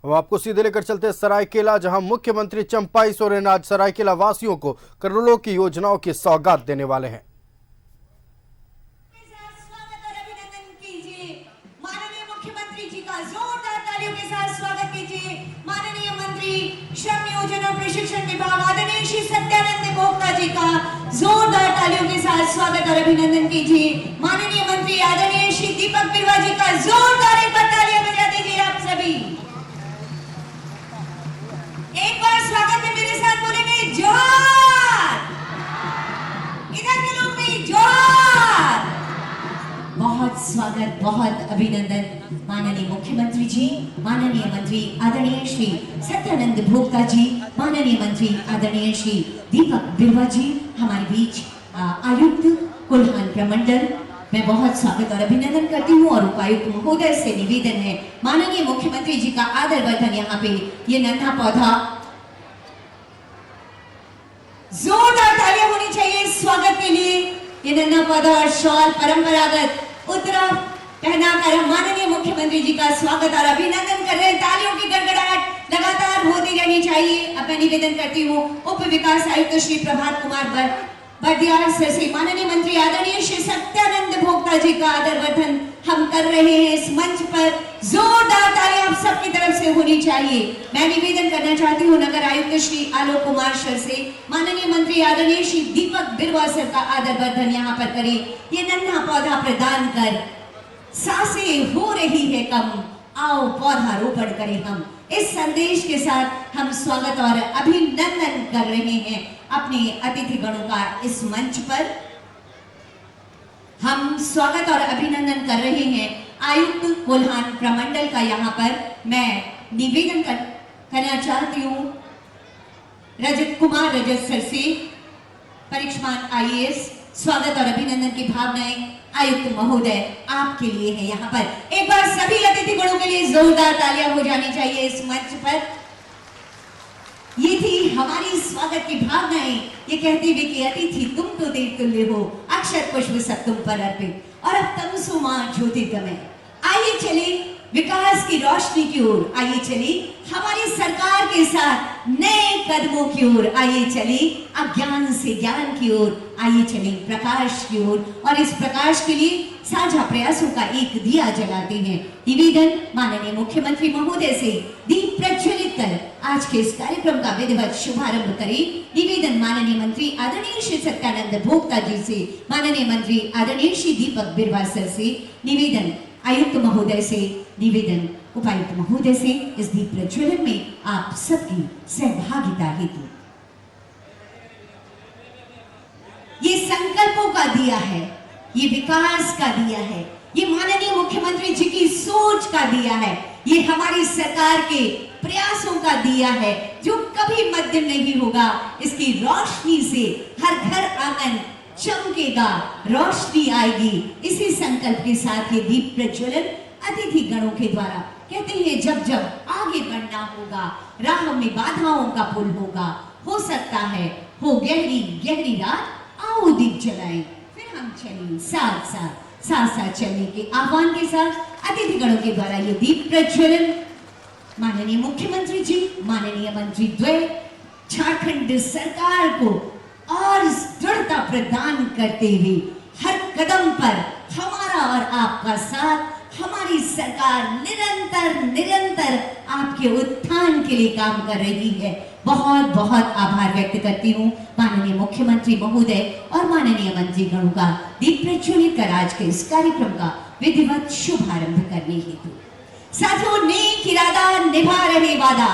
अब आपको सीधे लेकर चलते सरायकेला, जहां मुख्यमंत्री चंपाई सोरेन आज सरायकेला वासियों को करोड़ों की योजनाओं की सौगात देने वाले हैं। माननीय मुख्यमंत्री जी का जोरदार तालियों के साथ स्वागत कीजिए। माननीय मंत्री श्रम नियोजन और प्रशिक्षण विभाग आदरणीय श्री सत्यानंद भोक्ता जी का जोरदार तालियों के साथ स्वागत और अभिनंदन कीजिए। माननीय मंत्री आदरणीय श्री दीपक बिरवा जी का जोरदार एक बार तालियां बजा दीजिए आप सभी। एक बार स्वागत में मेरे साथ बोलेंगे जोहार। इधर के लोग भी जोहार। बहुत स्वागत, बहुत अभिनंदन माननीय मुख्यमंत्री जी, माननीय मंत्री आदरणीय श्री सत्यानंद भोक्ता जी, माननीय मंत्री आदरणीय श्री दीपक बिरवा जी हमारे बीच आयुक्त कुल्हान प्रमंडल, मैं बहुत स्वागत और अभिनंदन करती हूँ। और उपायुक्त महोदय से निवेदन है माननीय मुख्यमंत्री जी का आदर वर्धन यहाँ पे ये नन्हा पौधा, जोरदार तालियां होनी चाहिए स्वागत के लिए। ये नन्हा पौधा और शॉल परंपरागत उत्तरा पहनाकर हम माननीय मुख्यमंत्री जी का स्वागत और अभिनंदन कर रहे हैं। तालियों की गड़गड़ाहट लगातार होती रहनी चाहिए। अब मैं निवेदन करती हूँ उप विकास आयुक्त श्री प्रभात कुमार बर्दियार सर से माननीय मंत्री आदरणीय श्री सत्यानंद भोक्ता जी का आदर वर्धन हम कर रहे हैं। इस मंच पर जोरदार तालियां आप सबकी तरफ से होनी चाहिए। मैं निवेदन करना चाहती हूँ नगर आयुक्त श्री आलोक कुमार सर से माननीय मंत्री आदरणीय श्री दीपक बिरवा सर का आदर वर्धन यहाँ पर करें। ये नन्हा पौधा प्रदान कर सांसें हो रही है कम, आओ पौधा रोपण करें हम। इस संदेश के साथ हम स्वागत और अभिनंदन कर रहे हैं अपने अतिथि गणों का। इस मंच पर हम स्वागत और अभिनंदन कर रहे हैं आयुक्त कोल्हान प्रमंडल का। यहाँ पर मैं निवेदन करना चाहती हूँ रजत कुमार रजत सर से, परीक्षमान आईएएस, स्वागत और अभिनंदन की भावनाएं आयुक्त महोदय आपके लिए है। यहाँ पर एक बार सभी अतिथि गणों के लिए जोरदार तालियां हो जानी चाहिए इस मंच पर। ये थी हमारी स्वागत की भावनाएं, ये कहते हुए कि अतिथि तुम तो देव तुल्य हो, अक्षर पुष्प सब तुम पर अर्पित, और अब तमसो मां ज्योतिर्गमय। आइए चले विकास की रोशनी की ओर, आइए चले हमारी सरकार के साथ नए कदमों की ओर, आइए चले अज्ञान से ज्ञान की ओर, आइए चले प्रकाश की ओर। और इस प्रकाश के लिए साझा प्रयासों का एक दिया जलाते हैं। निवेदन माननीय मुख्यमंत्री महोदय से दीप प्रज्वलित कर आज के इस कार्यक्रम का विधिवत शुभारंभ करें। निवेदन माननीय मंत्री आदरणीय श्री सत्यानंद भोक्ता जी से, माननीय मंत्री आदरणीय श्री दीपक बिरवा सर से, निवेदन आयुक्त महोदय से, निवेदन उपायुक्त महोदय से इस दीप प्रज्वलन में आप सबकी सहभागिता हेतु। ये संकल्पों का दिया है, ये विकास का दिया है, ये माननीय मुख्यमंत्री जी की सोच का दिया है, ये हमारी सरकार के प्रयासों का दिया है जो कभी मध्यम नहीं होगा। इसकी रोशनी से हर घर आंगन चमकेगा, रोशनी आएगी। इसी संकल्प के साथ ये दीप प्रज्वलन अतिथि गणों के द्वारा कहते हैं जब जब आगे बढ़ना होगा, राह में बाधाओं का पुल होगा, हो सकता है हो गहरी गहरी रात, आओ दीप जलाएं, फिर हम चलें साथ साथ चलने के आह्वान के साथ अतिथि गणों के द्वारा ये दीप प्रज्वलन माननीय मुख्यमंत्री जी, माननीय मंत्री द्वय, झारखंड सरकार को और दृढ़ता प्रदान करते हुए हर कदम पर हमारा और आपका साथ, हमारी सरकार निरंतर आपके उत्थान के लिए काम कर रही है। बहुत बहुत आभार व्यक्त करती हूँ माननीय मुख्यमंत्री महोदय और माननीय मंत्री गणों का दीप प्रज्वलित कर आज के इस कार्यक्रम का विधिवत शुभारंभ करने हेतु। साथियों, नेक इरादा निभा रहे वादा।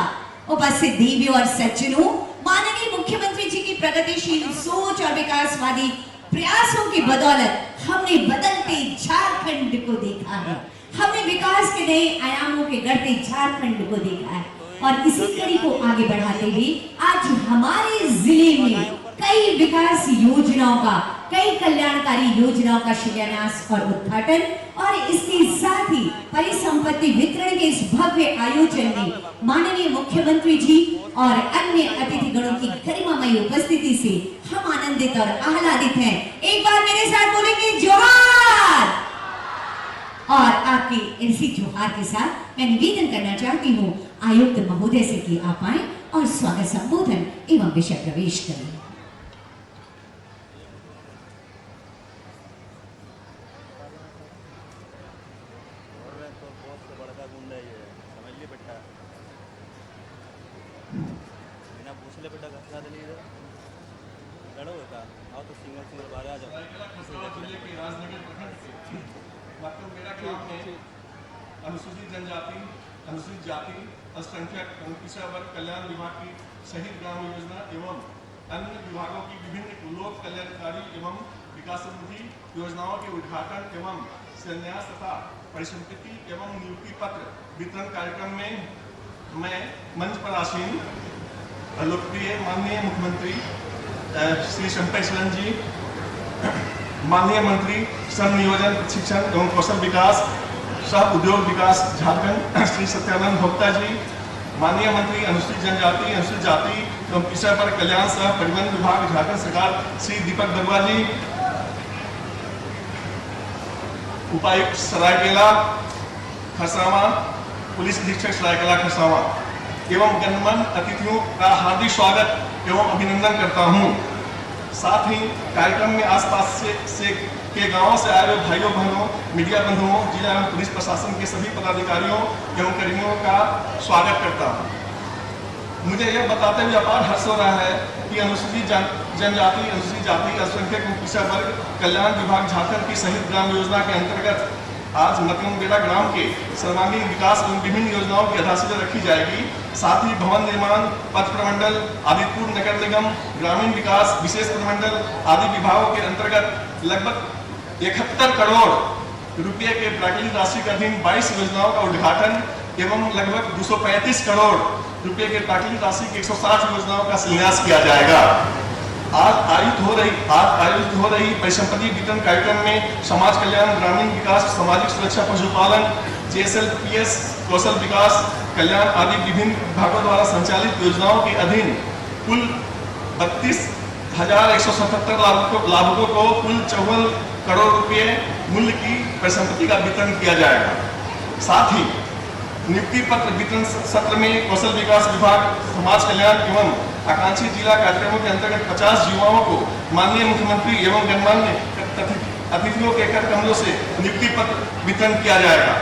उपस्थित देवियों और सज्जनों, माननीय मुख्यमंत्री जी की प्रगतिशील सोच और विकासवादी प्रयासों की बदौलत हमने बदलते झारखंड को देखा है, हमने विकास के नए आयामों के गढ़ते झारखंड को देखा है। और इसी कड़ी को आगे बढ़ाते हुए आज हमारे जिले में कई विकास योजनाओं का, कई कल्याणकारी योजनाओं का शिलान्यास और उद्घाटन, और इसके साथ ही परिसंपत्ति वितरण के इस भव्य आयोजन में माननीय मुख्यमंत्री जी और अन्य अतिथि गणों की गरिमामयी उपस्थिति से हम आनंदित और आह्लादित हैं। एक बार मेरे साथ बोलेंगे जोहार। और आपकी इसी जोहार के साथ मैं निवेदन करना चाहती हूँ आयुक्त महोदय से कि आप आए और स्वागत संबोधन एवं विषय प्रवेश करें। अनुसूचित जनजाति, अनुसूचित जाति, अल्पसंख्यक एवं पिछड़ा वर्ग कल्याण विभाग की शहीद ग्राम योजना एवं अन्य विभागों की विभिन्न लोक कल्याणकारी एवं विकासोन्मुखी योजनाओं के उद्घाटन एवं शिलान्यास तथा परिसंपत्ति एवं नियुक्ति पत्र वितरण कार्यक्रम में मैं मंच पर आसीन लोकप्रिय माननीय मुख्यमंत्री श्री चंपई सोरेन जी, माननीय मंत्री श्रम नियोजन प्रशिक्षण एवं कौशल विकास सह उद्योग विकास झारखंड श्री सत्यानंद भोक्ता जी, माननीय मंत्री अनुसूचित जनजाति, अनुसूचित जाति एवं पिछड़ा वर्ग कल्याण सह परिवहन विभाग झारखंड सरकार श्री दीपक बरुआ जी, उपायुक्त सरायकेला खरसावां, पुलिस अधीक्षक सरायकेला खरसावां एवं गणमान्य अतिथियों का हार्दिक स्वागत एवं अभिनंदन करता हूं। साथ ही कार्यक्रम में आसपास से के गांवों से आए हुए भाइयों बहनों, मीडिया बंधुओं, जिला एवं पुलिस प्रशासन के सभी पदाधिकारियों एवं कर्मियों का स्वागत करता हूं। मुझे यह बताते हुए अपार हर्ष हो रहा है कि अनुसूचित जनजाति, अनुसूचित जाति, अल्पसंख्यक एवं पिछड़ा वर्ग कल्याण विभाग झारखंड की शहीद ग्राम योजना के अंतर्गत आज मतगंगेड़ा ग्राम के सर्वांगीण विकास एवं विभिन्न योजनाओं की आधारशिला रखी जाएगी। साथ ही भवन निर्माण, पथ प्रमंडल, आदिपुर नगर निगम, ग्रामीण विकास विशेष प्रमंडल आदि विभागों के अंतर्गत लगभग 71 करोड़ रुपए के प्राकृतिक राशि के अधीन 22 योजनाओं का उद्घाटन एवं लगभग 235 करोड़ रुपए के प्राकृतिक राशि की 160 योजनाओं का शिलान्यास किया जाएगा। आज आयोजित हो रही परिसंपत्ति वितरण कार्यक्रम में समाज कल्याण, ग्रामीण विकास, सामाजिक सुरक्षा, पशुपालन, JSLPS, कौशल विकास, कल्याण आदि विभिन्न विभागों द्वारा संचालित योजनाओं के अधीन कुल 32,177 लाभुकों को कुल 54 करोड़ रुपए मूल्य की परिसंपत्ति का वितरण किया जाएगा। साथ ही नियुक्ति पत्र वितरण सत्र में कौशल विकास विभाग, समाज कल्याण एवं आकांक्षी जिला कार्यक्रमों के अंतर्गत 50 युवाओं को माननीय मुख्यमंत्री एवं गणमान्य अतिथियों के कर कमलों से नियुक्ति पत्र वितरण किया जाएगा।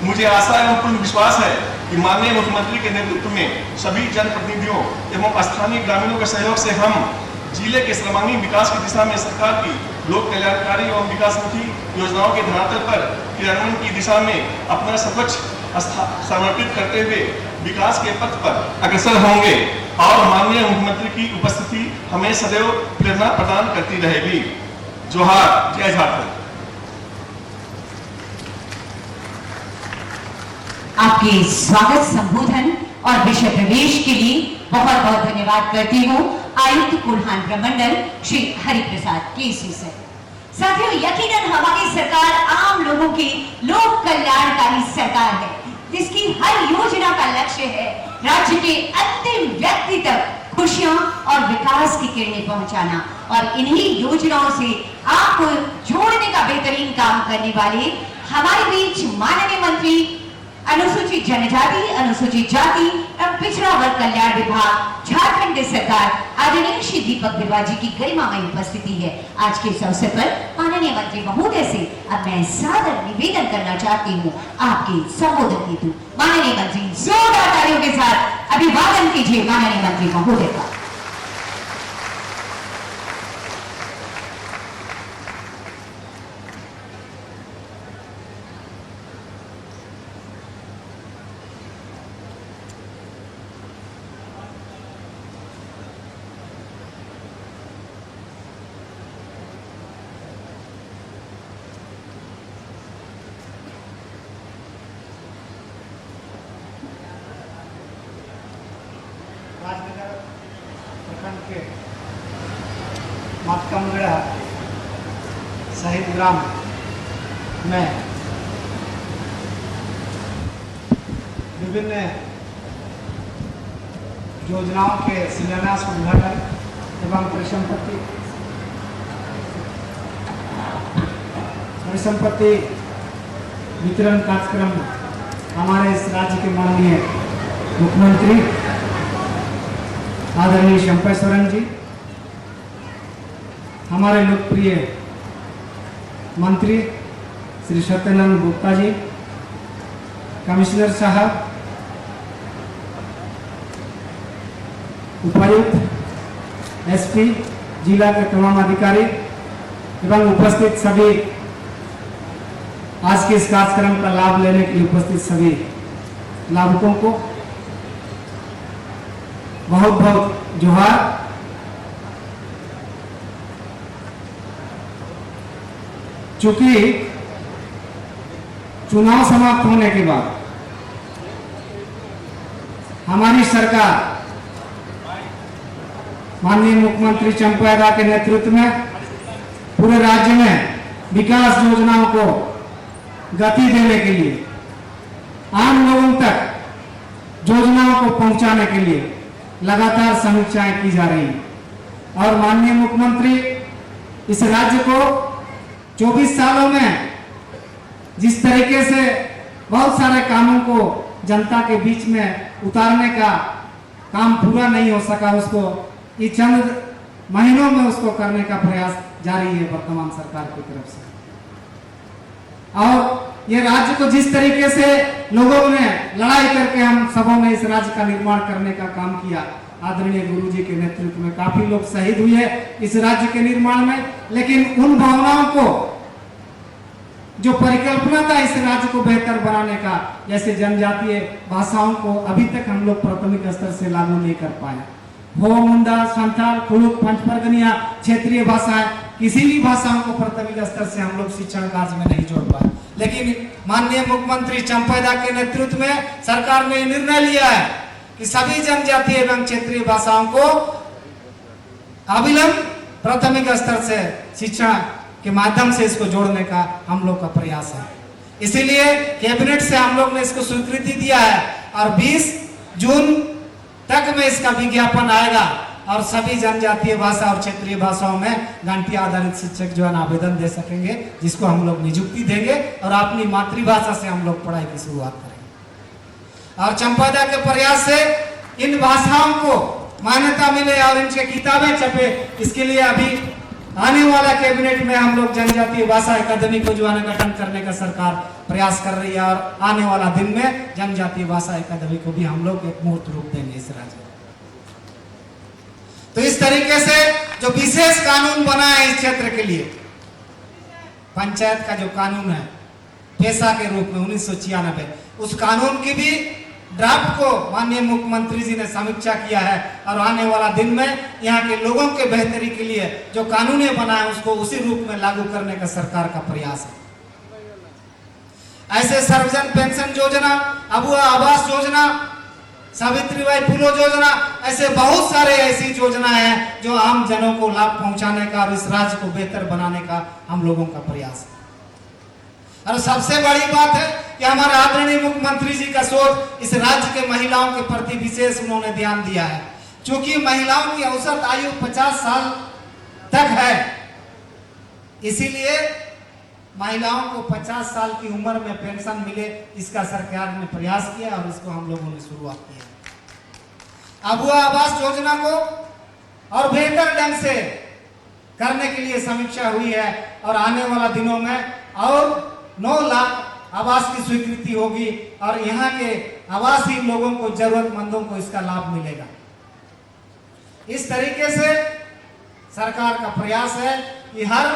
मुझे आशा एवं पूर्ण विश्वास है कि माननीय मुख्यमंत्री के नेतृत्व में सभी जनप्रतिनिधियों एवं स्थानीय ग्रामीणों के सहयोग से हम जिले के सर्वांगीण विकास की दिशा में सरकार की लोक कल्याणकारी एवं विकासमुखी योजनाओं के धरातल पर क्रियान्वयन की दिशा में अपना सर्वोच्च समर्पित करते हुए विकास के पथ पर अग्रसर होंगे और माननीय मुख्यमंत्री की उपस्थिति हमें सदैव प्रेरणा प्रदान करती रहेगी। जोहार, जय झारखंड। आपके स्वागत संबोधन और विषय प्रवेश के लिए बहुत बहुत धन्यवाद करती हूँ आयुक्त कोल्हान प्रमंडल श्री हरिप्रसाद केसी सर। साथियों, यकीनन हमारी सरकार आम लोगों की लोक कल्याणकारी सरकार है, जिसकी हर योजना का लक्ष्य है राज्य के अंतिम व्यक्ति तक खुशियां और विकास की किरणें पहुंचाना। और इन्हीं योजनाओं से आपको जोड़ने का बेहतरीन काम करने वाले हमारे बीच माननीय मंत्री अनुसूचित जनजाति, अनुसूचित जाति एवं पिछड़ा वर्ग कल्याण विभाग झारखंड सरकार आदरणीय श्री दीपक बरुआ जी की गरिमामय उपस्थिति है। आज के इस अवसर पर माननीय मंत्री महोदय से अब मैं सादर निवेदन करना चाहती हूँ आपके संबोधन हेतु। माननीय मंत्री, जोरदार तालियों के साथ अभिवादन कीजिए माननीय मंत्री महोदय का। राजनगर प्रखंड के मतगंगेड़ा शहीद ग्राम में विभिन्न योजनाओं के शिलान्यास, उद्घाटन एवं परिसंपत्ति वितरण कार्यक्रम हमारे इस राज्य के माननीय मुख्यमंत्री आदरणीय चंपा सोरेन जी, हमारे लोकप्रिय मंत्री श्री सत्यानंद गुप्ता जी, कमिश्नर साहब, उपायुक्त, एसपी, जिला के तमाम अधिकारी एवं उपस्थित सभी आज के इस कार्यक्रम का लाभ लेने के लिए उपस्थित सभी लाभुकों को बहुत बहुत जोहार। चूंकि चुनाव समाप्त होने के बाद हमारी सरकार माननीय मुख्यमंत्री चंपा के नेतृत्व में पूरे राज्य में विकास योजनाओं को गति देने के लिए, आम लोगों तक योजनाओं को पहुंचाने के लिए लगातार समीक्षाएं की जा रही हैं। और माननीय मुख्यमंत्री इस राज्य को 24 सालों में जिस तरीके से बहुत सारे कामों को जनता के बीच में उतारने का काम पूरा नहीं हो सका, उसको ये चंद महीनों में उसको करने का प्रयास जारी है वर्तमान सरकार की तरफ से। और ये राज्य को जिस तरीके से लोगों ने लड़ाई करके हम सबों ने इस राज्य का निर्माण करने का काम किया, आदरणीय गुरुजी के नेतृत्व में काफी लोग शहीद हुए इस राज्य के निर्माण में, लेकिन उन भावनाओं को जो परिकल्पना था इस राज्य को बेहतर बनाने का, जैसे जनजातीय भाषाओं को अभी तक हम लोग प्राथमिक स्तर से लागू नहीं कर पाए। हो, मुंडा, संथाल, कुड़ुक, पंचपरगनिया क्षेत्रीय भाषाएं, किसी भी भाषाओं को प्राथमिक स्तर से हम लोग शिक्षण कार्य में नहीं जोड़ पाए। लेकिन माननीय मुख्यमंत्री चंपा के नेतृत्व में सरकार ने निर्णय लिया है कि सभी जनजातीय एवं क्षेत्रीय भाषाओं को अविलंब प्राथमिक स्तर से शिक्षा के माध्यम से इसको जोड़ने का हम लोग का प्रयास है। इसीलिए कैबिनेट से हम लोग ने इसको स्वीकृति दिया है और 20 जून तक में इसका विज्ञापन आएगा और सभी जनजातीय भाषा और क्षेत्रीय भाषाओं में घंटी आधारित शिक्षक जो है आवेदन दे सकेंगे, जिसको हम लोग नियुक्ति देंगे और अपनी मातृभाषा से हम लोग पढ़ाई की शुरुआत करेंगे। और चंपा के प्रयास से इन भाषाओं को मान्यता मिले और इनके किताबें छपे, इसके लिए अभी आने वाला कैबिनेट में हम लोग जनजातीय भाषा अकादमी को जो है गठन करने का सरकार प्रयास कर रही है और आने वाला दिन में जनजातीय भाषा अकादमी को भी हम लोग एक मूर्त रूप देंगे इस राज्य में। तो इस तरीके से जो विशेष कानून बना है इस क्षेत्र के लिए, पंचायत का जो कानून है पेशा के रूप में 1996, उस कानून की भी ड्राफ्ट को माननीय मुख्यमंत्री जी ने समीक्षा किया है और आने वाला दिन में यहाँ के लोगों के बेहतरी के लिए जो कानून बना है उसको उसी रूप में लागू करने का सरकार का प्रयास है। ऐसे सर्वजन पेंशन योजना, अबुआ आवास योजना, सावित्रीबाई फुले योजना, ऐसे बहुत सारे ऐसी योजनाएं हैं जो आम जनों को लाभ पहुंचाने का और इस राज्य को बेहतर बनाने का हम लोगों का प्रयास है। और सबसे बड़ी बात है कि हमारे आदरणीय मुख्यमंत्री जी का सोच इस राज्य के महिलाओं के प्रति विशेष उन्होंने ध्यान दिया है। क्योंकि महिलाओं की औसत आयु 50 साल तक है, इसीलिए महिलाओं को 50 साल की उम्र में पेंशन मिले, इसका सरकार ने प्रयास किया और इसको हम लोगों ने शुरुआत किया। अबुआ आवास योजना को और बेहतर ढंग से करने के लिए समीक्षा हुई है और आने वाला दिनों में और 9 लाख आवास की स्वीकृति होगी और यहाँ के आवासीय लोगों को, जरूरतमंदों को इसका लाभ मिलेगा। इस तरीके से सरकार का प्रयास है कि हर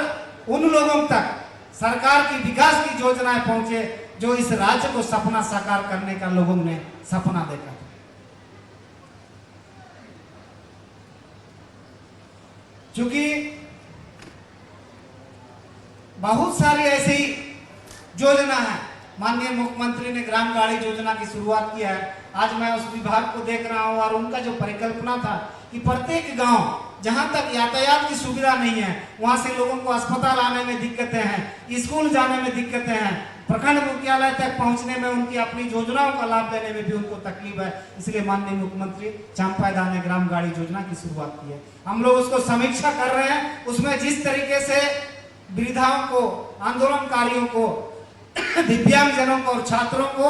उन लोगों तक सरकार की विकास की योजनाएं पहुंचे जो इस राज्य को सपना साकार करने का लोगों ने सपना देखा। क्योंकि बहुत सारी ऐसी योजना है, माननीय मुख्यमंत्री ने ग्राम गाड़ी योजना की शुरुआत किया है। आज मैं उस विभाग को देख रहा हूं और उनका जो परिकल्पना था कि प्रत्येक गांव जहां तक यातायात की सुविधा नहीं है वहां से लोगों को अस्पताल आने में दिक्कतें हैं, स्कूल जाने में दिक्कतें हैं, प्रखंड मुख्यालय तक पहुंचने में, उनकी अपनी योजनाओं का लाभ लेने में भी उनको तकलीफ है। इसलिए माननीय मुख्यमंत्री चंपा दा ने ग्राम गाड़ी योजना की शुरुआत की है। हम लोग उसको समीक्षा कर रहे हैं। उसमें जिस तरीके से वृद्धाओं को, आंदोलनकारियों को, दिव्यांग जनों को और छात्रों को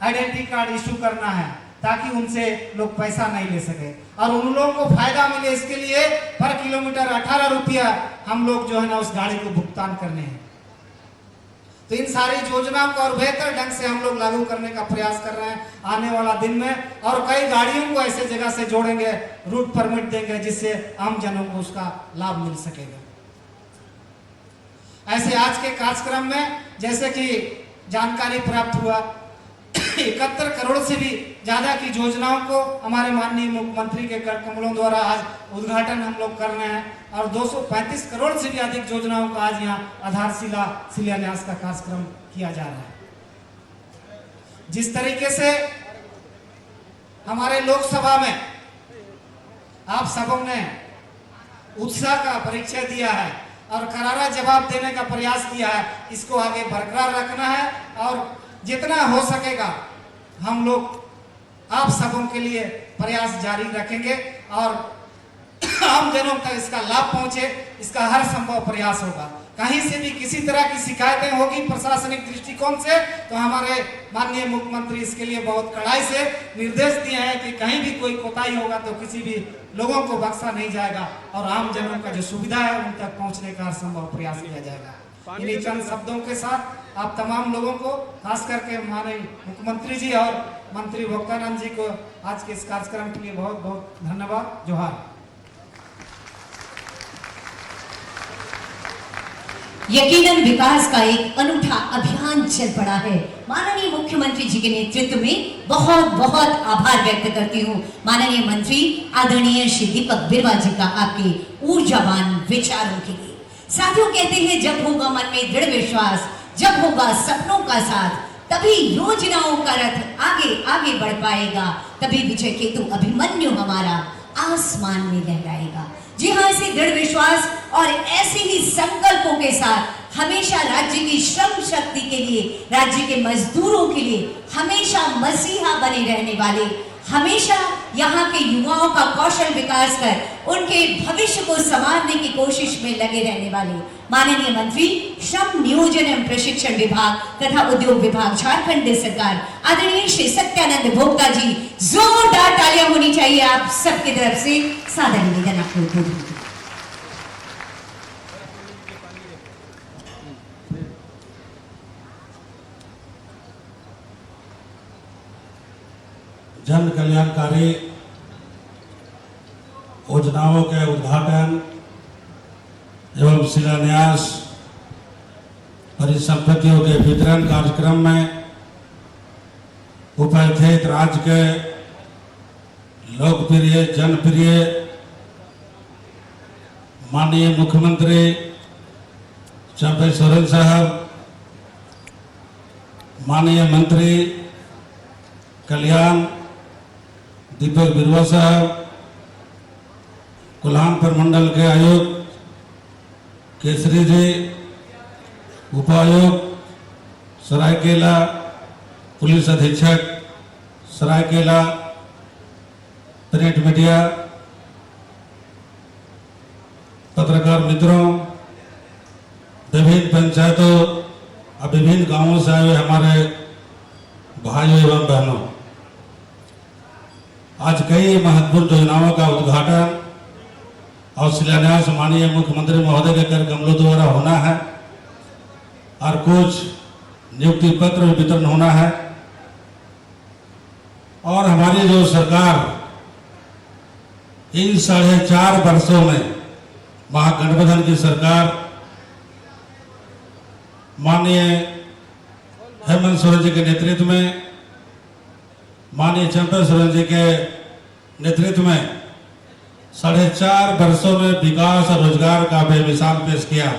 आइडेंटिटी कार्ड इशू करना है ताकि उनसे लोग पैसा नहीं ले सके और उन लोगों को फायदा मिले। इसके लिए पर किलोमीटर 18 रुपया हम लोग जो है ना उस गाड़ी को भुगतान करने हैं। तो इन सारी योजनाओं को और बेहतर ढंग से हम लोग लागू करने का प्रयास कर रहे हैं आने वाला दिन में, और कई गाड़ियों को ऐसे जगह से जोड़ेंगे, रूट परमिट देंगे जिससे आम जनों को उसका लाभ मिल सकेगा। ऐसे आज के कार्यक्रम में जैसे कि जानकारी प्राप्त हुआ 71 करोड़ से भी ज्यादा की योजनाओं को हमारे माननीय मुख्यमंत्री के कर कमलों द्वारा आज उद्घाटन हम लोग कर रहे हैं, और 235 करोड़ से भी अधिक योजनाओं का आज यहाँ आधारशिला शिलान्यास का कार्यक्रम किया जा रहा है। जिस तरीके से हमारे लोकसभा में आप सबों ने उत्साह का परिचय दिया है और करारा जवाब देने का प्रयास किया है, इसको आगे बरकरार रखना है और जितना हो सकेगा हम लोग आप सबों के लिए प्रयास जारी रखेंगे और आम जनों तक इसका लाभ पहुंचे, इसका हर संभव प्रयास होगा। कहीं से भी किसी तरह की शिकायतें होगी प्रशासनिक दृष्टिकोण से तो हमारे माननीय मुख्यमंत्री इसके लिए बहुत कड़ाई से निर्देश दिए हैं कि कहीं भी कोई कोताही होगा तो किसी भी लोगों को बख्शा नहीं जाएगा और आम जनों का जो सुविधा है उन तक पहुंचने का हर संभव प्रयास किया जाएगा। इन्हीं चंद शब्दों के साथ आप तमाम लोगों को, खास करके माननीय मुख्यमंत्री जी और मंत्री भक्तानंद जी को आज के इस कार्यक्रम के लिए बहुत बहुत धन्यवाद। जोहार। यकीनन विकास का एक अनूठा अभियान चल पड़ा है। माननीय मुख्यमंत्री जी के नेतृत्व में बहुत बहुत आभार व्यक्त करती हूँ माननीय मंत्री आदरणीय श्री दीपक बिरवा जी का आपके ऊर्जावान विचारों के लिए। साथियों कहते हैं जब होगा मन में दृढ़ विश्वास, जब होगा सपनों का साथ, तभी योजनाओं का रथ आगे आगे बढ़ पाएगा, तभी विजय केतु अभिमन्यु हमारा आसमान में लहराएगा। जी हाँ, ऐसे दृढ़ विश्वास और ऐसे ही संकल्पों के साथ हमेशा राज्य की श्रम शक्ति के लिए, राज्य के मजदूरों के लिए हमेशा मसीहा बने रहने वाले, हमेशा यहाँ के युवाओं का कौशल विकास कर उनके भविष्य को संवारने की कोशिश में लगे रहने वाले माननीय मंत्री श्रम नियोजन एवं प्रशिक्षण विभाग तथा उद्योग विभाग झारखंड सरकार आदरणीय श्री सत्यानंद भोक्ता जी, जोरदार तालियां होनी चाहिए आप सबकी तरफ से। सादर निवेदन आपको। जन कल्याणकारी योजनाओं के उद्घाटन एवं शिलान्यास, परिसंपत्तियों के वितरण कार्यक्रम में उपस्थित राज्य के लोकप्रिय जनप्रिय माननीय मुख्यमंत्री चंपई सोरेन साहब, माननीय मंत्री कल्याण दीपक बिरवा साहब, कोल्हान प्रमंडल के आयुक्त केसरी जी, उपायुक्त सरायकेला, पुलिस अधीक्षक सरायकेला, प्रिंट मीडिया, पत्रकार मित्रों, विभिन्न पंचायतों और विभिन्न गांवों से आए हुए हमारे भाइयों एवं बहनों, आज कई महत्वपूर्ण योजनाओं का उद्घाटन और शिलान्यास माननीय मुख्यमंत्री महोदय के कर कमलों द्वारा होना है और कुछ नियुक्ति पत्र वितरण होना है। और हमारी जो सरकार इन 4.5 वर्षों में महागठबंधन की सरकार माननीय हेमंत सोरेन जी के नेतृत्व में, माननीय चंपई सोरेन जी के नेतृत्व में 4.5 वर्षों में विकास और रोजगार का बेमिसाल पेश किया,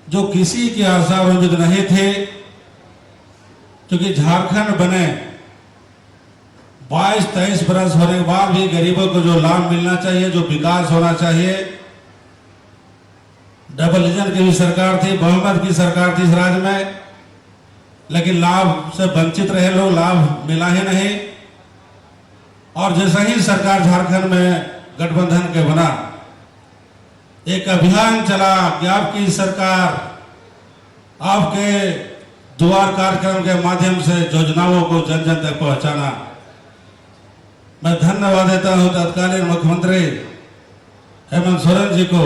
जो किसी की आशा उम्मीद नहीं थे, क्योंकि झारखंड बने 22-23 वर्ष होने के बाद भी गरीबों को जो लाभ मिलना चाहिए, जो विकास होना चाहिए, डबल इंजन की भी सरकार थी, बहुमत की सरकार थी इस राज्य में, लेकिन लाभ से वंचित रहे लोग, लाभ मिला ही नहीं। और जैसा ही सरकार झारखंड में गठबंधन के बना, एक अभियान चला कि आपकी सरकार आपके द्वार कार्यक्रम के माध्यम से योजनाओं को जन जन तक पहुंचाना। मैं धन्यवाद देता हूं तत्कालीन मुख्यमंत्री हेमंत सोरेन जी को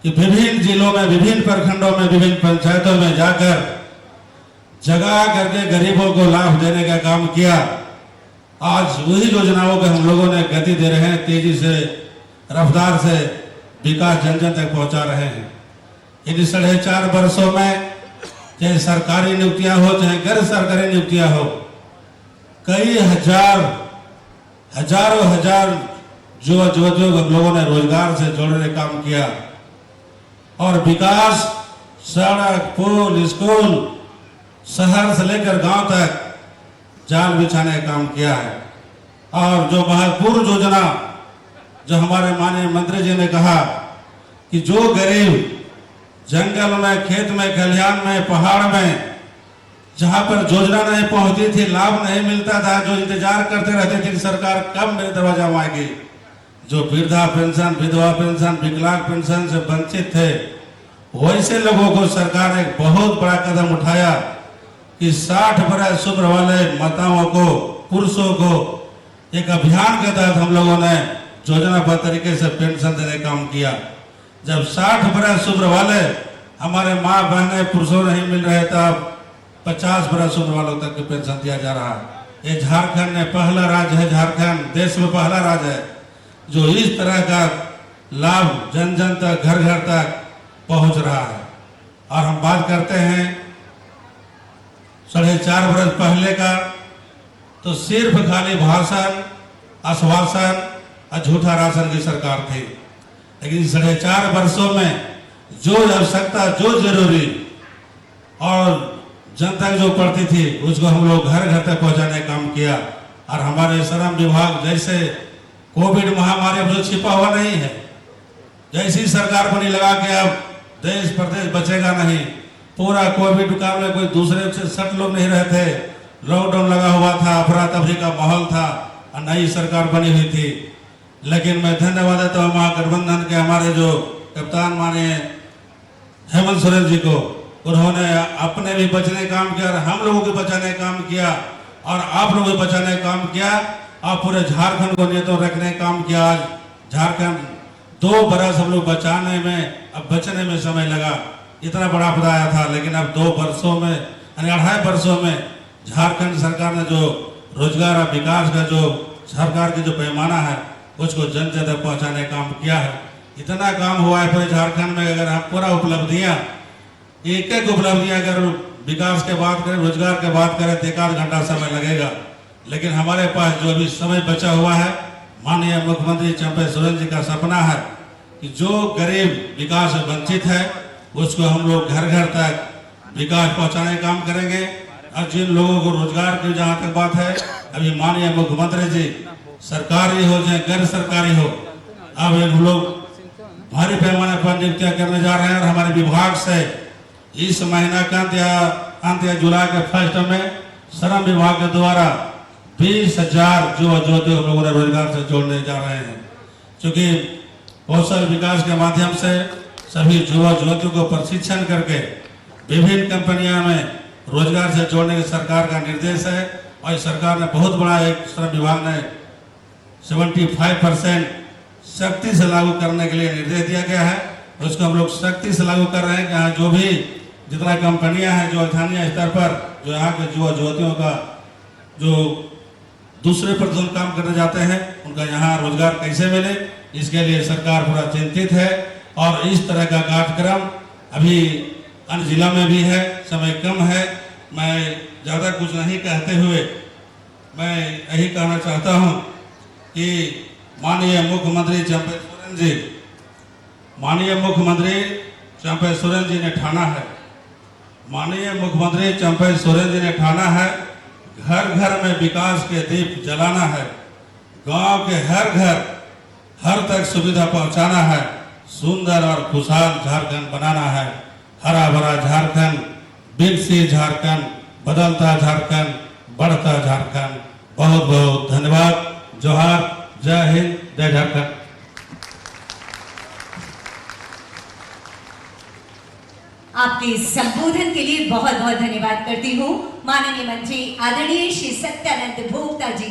कि विभिन्न जिलों में, विभिन्न प्रखंडों में, विभिन्न पंचायतों में जाकर जगह करके गरीबों को लाभ देने का काम किया। आज वही योजनाओं को हम लोगों ने गति दे रहे हैं, तेजी से, रफ्तार से विकास जन जन तक पहुंचा रहे हैं। इन 4.5 वर्षों में चाहे सरकारी नियुक्तियां हो चाहे गैर सरकारी नियुक्तियां हो, कई हजारों युवा युवतियों को हम लोगों ने रोजगार से जोड़ने का काम किया और विकास, सड़क, पुल, स्कूल, शहर से लेकर गांव तक जाल बिछाने का काम किया है। और जो महत्वपूर्ण योजना जो हमारे माननीय मंत्री जी ने कहा कि जो गरीब जंगल में, खेत में, खलिहान में, पहाड़ में, जहां पर योजना नहीं पहुंचती थी, लाभ नहीं मिलता था, जो इंतजार करते रहते थे सरकार कब मेरे दरवाजा में आएगी, जो वृद्धा पेंशन, विधवा पेंशन, विकलांग पेंशन से वंचित थे, वैसे लोगों को सरकार ने एक बहुत बड़ा कदम उठाया कि 60 वर्ष उम्र वाले माताओं को, पुरुषों को एक अभियान के तहत हम लोगों ने योजनाबद्ध तरीके से पेंशन देने का काम किया। जब 60 वर्ष उम्र वाले हमारे माँ बहनें, पुरुषों नहीं मिल रहे, तब 50 वर्ष उम्र वालों तक की पेंशन दिया जा रहा है। ये झारखंड में पहला राज्य है, झारखंड देश में पहला राज्य है जो इस तरह का लाभ जन जन तक, घर घर तक पहुंच रहा है। और हम बात करते हैं 4.5 वर्ष पहले का, तो सिर्फ खाली भाषण, आश्वासन और झूठा राशन की सरकार थी। लेकिन 4.5 वर्षों में जो आवश्यकता, जो जरूरी और जनता जो पड़ती थी, उसको हम लोग घर घर तक पहुंचाने का काम किया। और हमारे श्रम विभाग, जैसे कोविड महामारी अब जो छिपा हुआ नहीं है, जैसी सरकार बनी लगा के अब देश प्रदेश बचेगा नहीं, पूरा कोविड काल में कोई दूसरे से सट लोग नहीं रहते, लॉकडाउन लगा हुआ था, अफरा तफरी का माहौल था और नई सरकार बनी हुई थी। लेकिन मैं धन्यवाद देता हूँ महागठबंधन के हमारे जो कप्तान माने हेमंत सोरेन जी को, उन्होंने अपने भी बचने का काम किया और हम लोगों के बचाने का काम किया और आप लोगों के बचाने का काम किया और पूरे झारखंड को नियंत्रण रखने का काम किया। आज झारखंड 2 बरस हम लोग बचाने में, अब बचने में समय लगा, इतना बड़ा आपदा आया था, लेकिन अब 2 वर्षों में, 2.5 वर्षों में झारखंड सरकार ने जो रोजगार और विकास का जो सरकार के जो पैमाना है, उसको जन जन तक पहुँचाने का काम किया है। इतना काम हुआ है पूरे झारखंड में। अगर हम पूरा उपलब्धियाँ, एक एक उपलब्धियां अगर विकास के बात करें, रोजगार के बात करें, तो 1 घंटा समय लगेगा। लेकिन हमारे पास जो अभी समय बचा हुआ है, माननीय मुख्यमंत्री चंपई सोरेन जी का सपना है कि जो गरीब विकास से वंचित है, उसको हम लोग घर घर तक विकास पहुंचाने का काम करेंगे। और जिन लोगों को रोजगार की जहाँ तक बात है, अभी माननीय मुख्यमंत्री जी, सरकारी हो चाहे गैर सरकारी हो, अब हम लोग भारी पैमाने पर नियुक्तियां करने जा रहे हैं। और हमारे विभाग से इस महीना का अंत या जुलाई के फर्स्ट में श्रम विभाग के द्वारा 20,000 युवा युवतियों हम लोगों ने रोजगार से जोड़ने जा रहे हैं। क्योंकि कौशल विकास के माध्यम से सभी युवा युवतियों को प्रशिक्षण करके विभिन्न कंपनियों में रोजगार से जोड़ने की सरकार का निर्देश है। और सरकार ने बहुत बड़ा एक श्रम विभाग ने 75% सख्ती से लागू करने के लिए निर्देश दिया गया है। उसको हम लोग सख्ती से लागू कर रहे हैं कि यहाँ जो भी जितना कंपनियां हैं जो स्थानीय स्तर पर जो यहाँ के युवा युवतियों का जो दूसरे प्रदेश काम करने जाते हैं, उनका यहाँ रोजगार कैसे मिले, इसके लिए सरकार पूरा चिंतित है। और इस तरह का कार्यक्रम अभी अन्य जिला में भी है। समय कम है, मैं ज़्यादा कुछ नहीं कहते हुए मैं यही कहना चाहता हूँ कि माननीय मुख्यमंत्री चंपई सोरेन जी, माननीय मुख्यमंत्री चंपई सोरेन जी ने ठाना है, माननीय मुख्यमंत्री चंपई सोरेन जी ने ठाना है, घर घर में विकास के दीप जलाना है, गांव के हर घर हर तक सुविधा पहुंचाना है, सुंदर और खुशहाल झारखंड बनाना है, हरा भरा झारखंड, विकसित झारखंड, बदलता झारखंड, बढ़ता झारखंड। बहुत बहुत धन्यवाद। जोहार, जय हिंद, जय झारखंड। आपके संबोधन के लिए बहुत बहुत धन्यवाद करती हूँ माननीय मंत्री आदरणीय श्री सत्यानंद भोक्ता जी।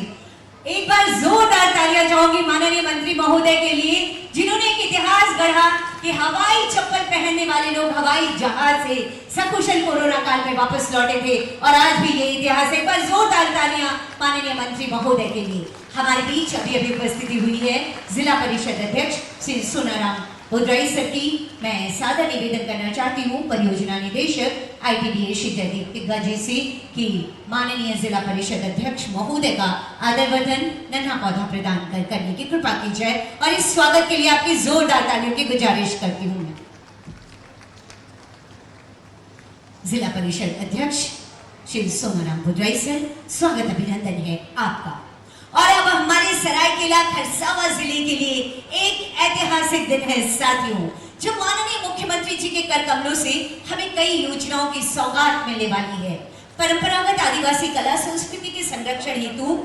एक बार जोरदार तालियां चाहूंगी माननीय मंत्री महोदय के लिए, जिन्होंने एक इतिहास गढ़ा कि हवाई चप्पल पहनने वाले लोग हवाई जहाज से सकुशल कोरोना काल में वापस लौटे थे और आज भी ये इतिहास है। एक बार जोरदार तालियां माननीय मंत्री महोदय के लिए। हमारे बीच अभी अभी उपस्थिति हुई है जिला परिषद अध्यक्ष श्री सोनाराम भुद्राई सर की। मैं सादर निवेदन करना चाहती हूँ परियोजना निदेशक ITDA श्री जयदीप तिग्गा जी से कि माननीय जिला परिषद अध्यक्ष महोदय का आदरवर्धन नन्हा पौधा प्रदान करने की कृपा की जाए और इस स्वागत के लिए आपकी जोरदार तालियों की गुजारिश करती हूँ। मैं जिला परिषद अध्यक्ष श्री सोनाराम भुद्राई सर, स्वागत अभिनंदन है आपका। और अब हमारे सरायकेला खरसावां जिले के लिए एक ऐतिहासिक दिन है साथियों, जो माननीय मुख्यमंत्री जी के कर कमलों से हमें कई योजनाओं की सौगात मिलने वाली है। परंपरागत आदिवासी कला संस्कृति के संरक्षण हेतु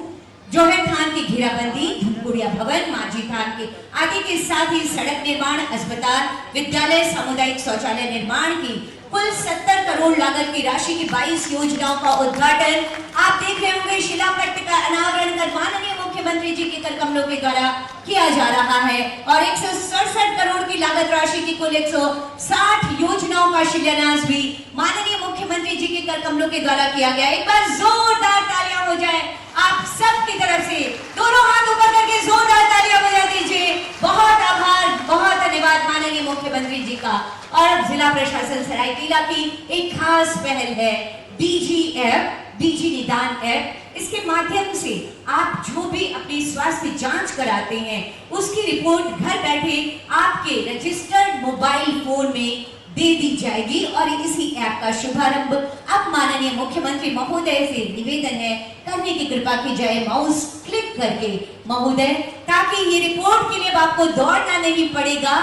जोहर थान की घेराबंदी, धुमकुड़िया भवन, माझी थान के आदि के साथ ही सड़क निर्माण, अस्पताल, विद्यालय, सामुदायिक शौचालय निर्माण की कुल 70 करोड़ लागत की राशि की 22 योजनाओं का उद्घाटन आप देख रहे होंगे। शिलापट्ट का अनावरण कर माननीय मुख्यमंत्री जी के कर कमलों के द्वारा किया जा रहा है और 167 करोड़ की लागत राशि की कुल 160 योजनाओं का शिलान्यास भी माननीय मुख्यमंत्री जी के कर कमलों के द्वारा किया गया। एक बार जोरदार तालियां हो जाए आप सबकी तरफ से, दोनों हाथ ऊपर करके जोरदार तालियां बजा दीजिए। बहुत आभार, बहुत धन्यवाद माननीय मुख्यमंत्री जी का। और अब जिला प्रशासन सरायकेला की एक खास पहल है DG ऐप, DG निदान ऐप। इसके माध्यम से आप जो भी अपनी स्वास्थ्य जांच कराते हैं उसकी रिपोर्ट घर बैठे आपके रजिस्टर्ड मोबाइल फोन में दे दी जाएगी और इसी ऐप का शुभारंभ अब माननीय मुख्यमंत्री महोदय से निवेदन है करने की कृपा की जाए माउस क्लिक करके महोदय, ताकि ये रिपोर्ट के लिए आपको दौड़ना नहीं पड़ेगा।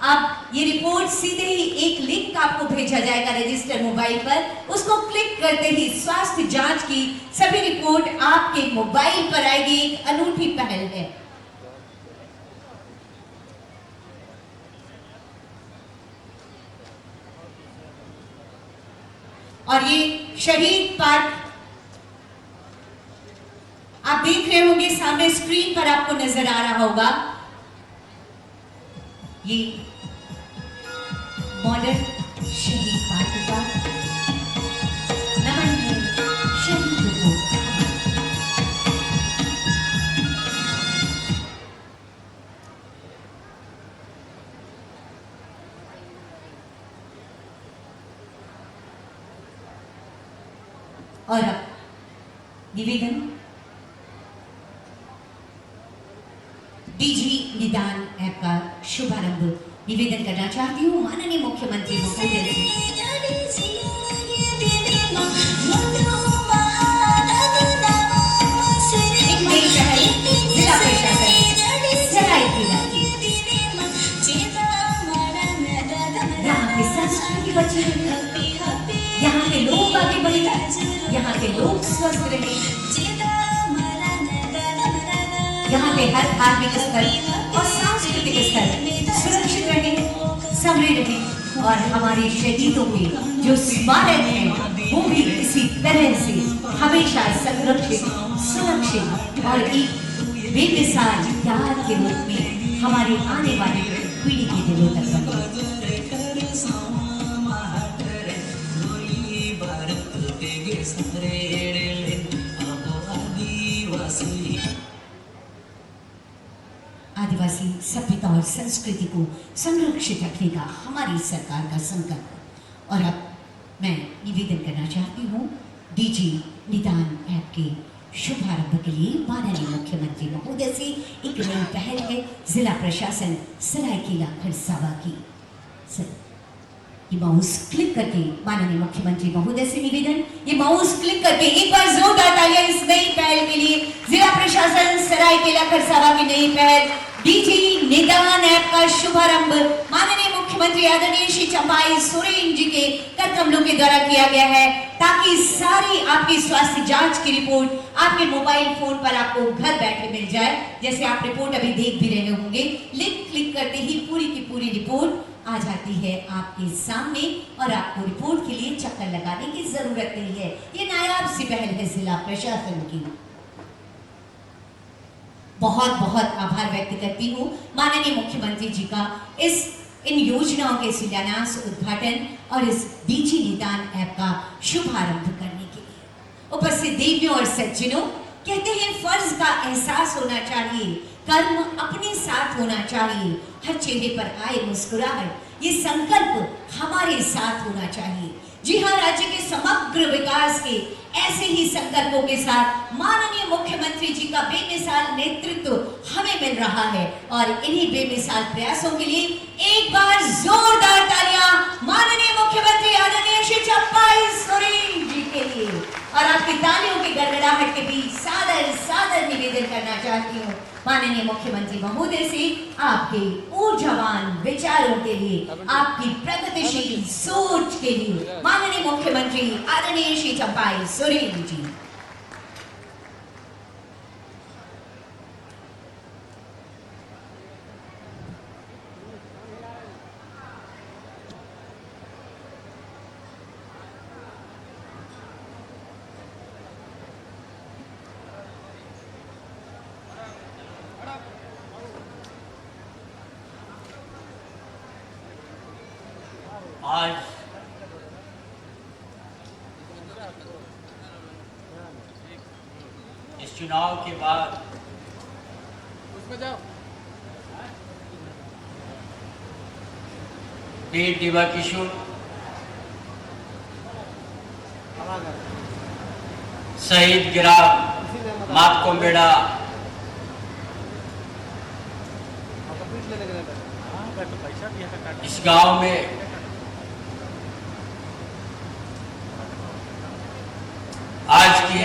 आप ये रिपोर्ट सीधे ही एक लिंक आपको भेजा जाएगा रजिस्टर मोबाइल पर, उसको क्लिक करते ही स्वास्थ्य जांच की सभी रिपोर्ट आपके मोबाइल पर आएगी। एक अनूठी पहल है। और ये शहीद पार्क आप देख रहे होंगे सामने स्क्रीन पर आपको नजर आ रहा होगा। ये मॉडल शहीद पार्क का नमन है शहीदों को। और अब निवेदन DG निदान ऐप का शुभारंभ निवेदन करना चाहती हूँ माननीय मुख्यमंत्री महोदय से। एक नई पहल जिला प्रशासन सरायकेला की। यहाँ के संस्कृति बची रहे, यहाँ के लोग आगे बढ़े, यहाँ के लोग स्वस्थ रहे, यहाँ के हर धार्मिक स्थल और सांस्कृतिक स्थल सुरक्षित रहे, समृद्ध रहे और हमारे शहीदों के जो स्मारक हैं वो भी इसी तरह से हमेशा संरक्षित, सुरक्षित और एक बेमिसाल याद के रूप में हमारे आने वाली पीढ़ी के दिलों तक बने। आदिवासी सभ्यता और संस्कृति को संरक्षित रखने का हमारी सरकार का संकल्प। और अब मैं निवेदन करना चाहती हूँ DG निदान ऐप के शुभारंभ के लिए माननीय मुख्यमंत्री महोदय से। एक नई पहल है जिला प्रशासन सरायकेला खरसावां की। सर, ये माउस क्लिक करके माननीय मुख्यमंत्री महोदय से निवेदन, ये माउस क्लिक करके एक बार जोरदार तालियां इस नई पहल के लिए। जिला प्रशासन सरायकेला खरसावां की नई पहल DG निदान ऐप का शुभारंभ माननीय मुख्यमंत्री आदरणीय श्री चंपाई सोरेन जी के कर कमलों के द्वारा किया गया है, ताकि सारी आपकी स्वास्थ्य जांच की रिपोर्ट आपके मोबाइल फोन पर आपको घर बैठे मिल जाए। जैसे आप रिपोर्ट अभी देख भी रहे होंगे, लिंक क्लिक करते ही पूरी की पूरी रिपोर्ट आ जाती है आपके सामने और आपको रिपोर्ट के लिए चक्कर लगाने की जरूरत नहीं है। ये नायाब सी पहल है जिला प्रशासन की। बहुत बहुत आभार व्यक्त करती हूँ माननीय मुख्यमंत्री जी का इन योजनाओं के शिलान्यास, उद्घाटन और इस डीजी निदान ऐप का शुभारंभ करने के लिए। उपस्थित देवियों और सज्जनों, कहते हैं फर्ज का एहसास होना चाहिए, कर्म अपने साथ होना चाहिए, हर चेहरे पर आए मुस्कुराहट, ये संकल्प हमारे साथ होना चाहिए। जी हाँ, राज्य के समग्र विकास के ऐसे ही संकल्पों के साथ माननीय मुख्यमंत्री जी का बेमिसाल नेतृत्व हमें मिल रहा है और इन्हीं बेमिसाल प्रयासों के लिए एक बार जोरदार तालियां माननीय मुख्यमंत्री आदरणीय श्री चंपाई सोरेन जी के लिए। और आपकी तालियों की गड़गड़ाहट के बीच सादर सादर निवेदन करना चाहती हूँ माननीय मुख्यमंत्री महोदय से, आपके ऊर्जावान विचारों के लिए, आपकी प्रगतिशील सोच के लिए माननीय मुख्यमंत्री आदरणीय श्री चंपाई सोरेन जी। आज इस चुनाव के बाद वीर दिवाकिशोर शहीद ग्राम मातकोंबेड़ा इस गांव में आज के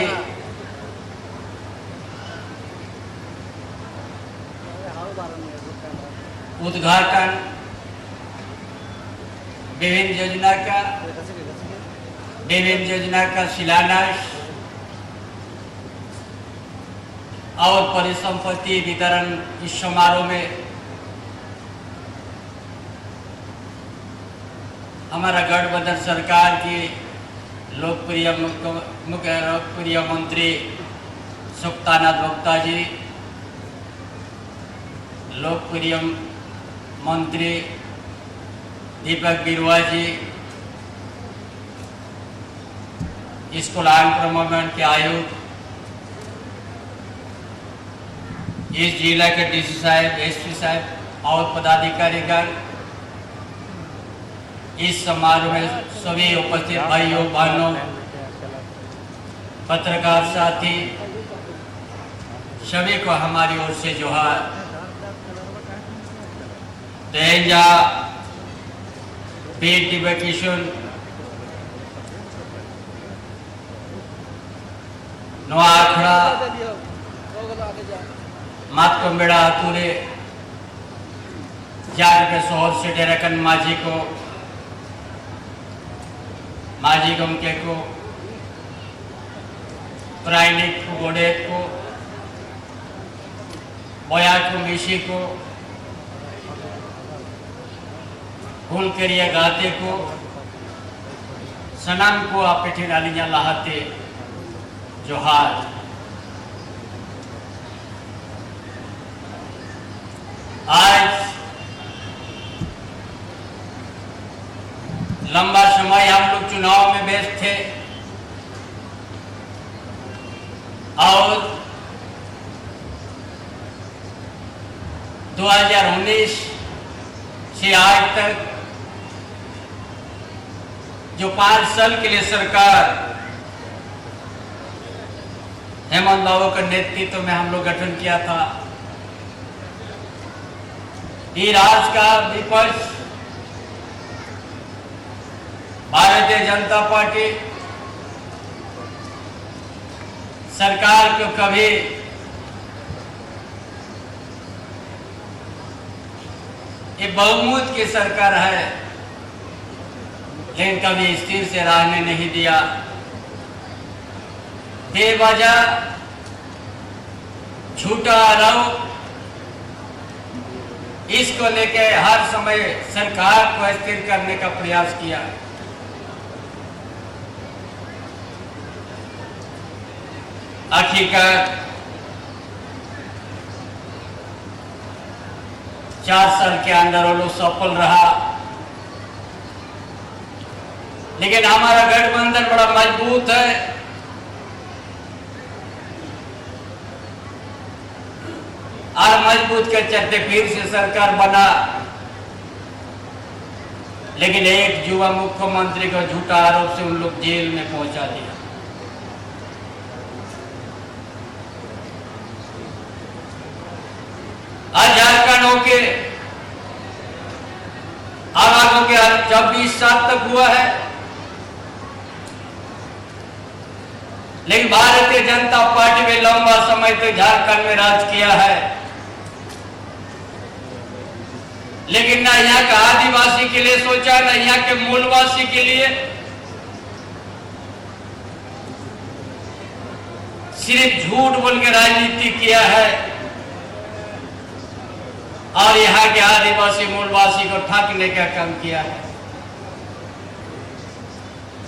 उद्घाटन विभिन्न योजना का शिलान्यास और परिसंपत्ति वितरण इस समारोह में हमारा गठबंधन सरकार की लोकप्रिय मंत्री सुक्तानाथ गुप्ता जी, लोकप्रिय मंत्री दीपक बिरुआ जी, स्कूल एंड प्रमोशन के आयुक्त, इस जिला के डीसी साहब, एसपी साहब और पदाधिकारीगण, इस समारोह में सभी उपस्थित भाइयों बहनों, पत्रकार साथी, सभी को हमारी ओर से जोहार। तेजा वीर दिवाकिशोर नोआखड़ा मातकोंबेड़ा तुरे जार के शोहर से डेरकन माझी को माझी गमके को प्राइनिक को गोडेत को बोया को मिशी को फूल करिए गाते को सनम को आपेठी डालियां लहाते जोहार। आज लंबा समय हम लोग चुनाव में व्यस्त थे और 2019 से आज तक जो 5 साल के लिए सरकार हेमंत बाबू के नेतृत्व में हम लोग गठन किया था, ये राज्य का विपक्ष भारतीय जनता पार्टी सरकार को कभी ये बहुमत की सरकार है लेकिन कभी स्थिर से रहने नहीं दिया। बेवजह झूठा आरोप इसको लेके हर समय सरकार को स्थिर करने का प्रयास किया। आखिरकार 4 साल के अंदर वो लोग सफल रहा, लेकिन हमारा गठबंधन बड़ा मजबूत है। और मजबूत के चलते फिर से सरकार बना, लेकिन एक युवा मुख्यमंत्री को झूठा आरोप से उन लोग जेल में पहुंचा दिया। आज झारखंड होके आवाज हो गया 24 साल तक हुआ है, लेकिन भारतीय जनता पार्टी में लंबा समय तक झारखंड में राज किया है, लेकिन ना यहाँ का आदिवासी के लिए सोचा, ना यहाँ के मूलवासी के लिए। सिर्फ झूठ बोल के राजनीति किया है और यहाँ के आदिवासी मूलवासी को ठगने का काम किया है।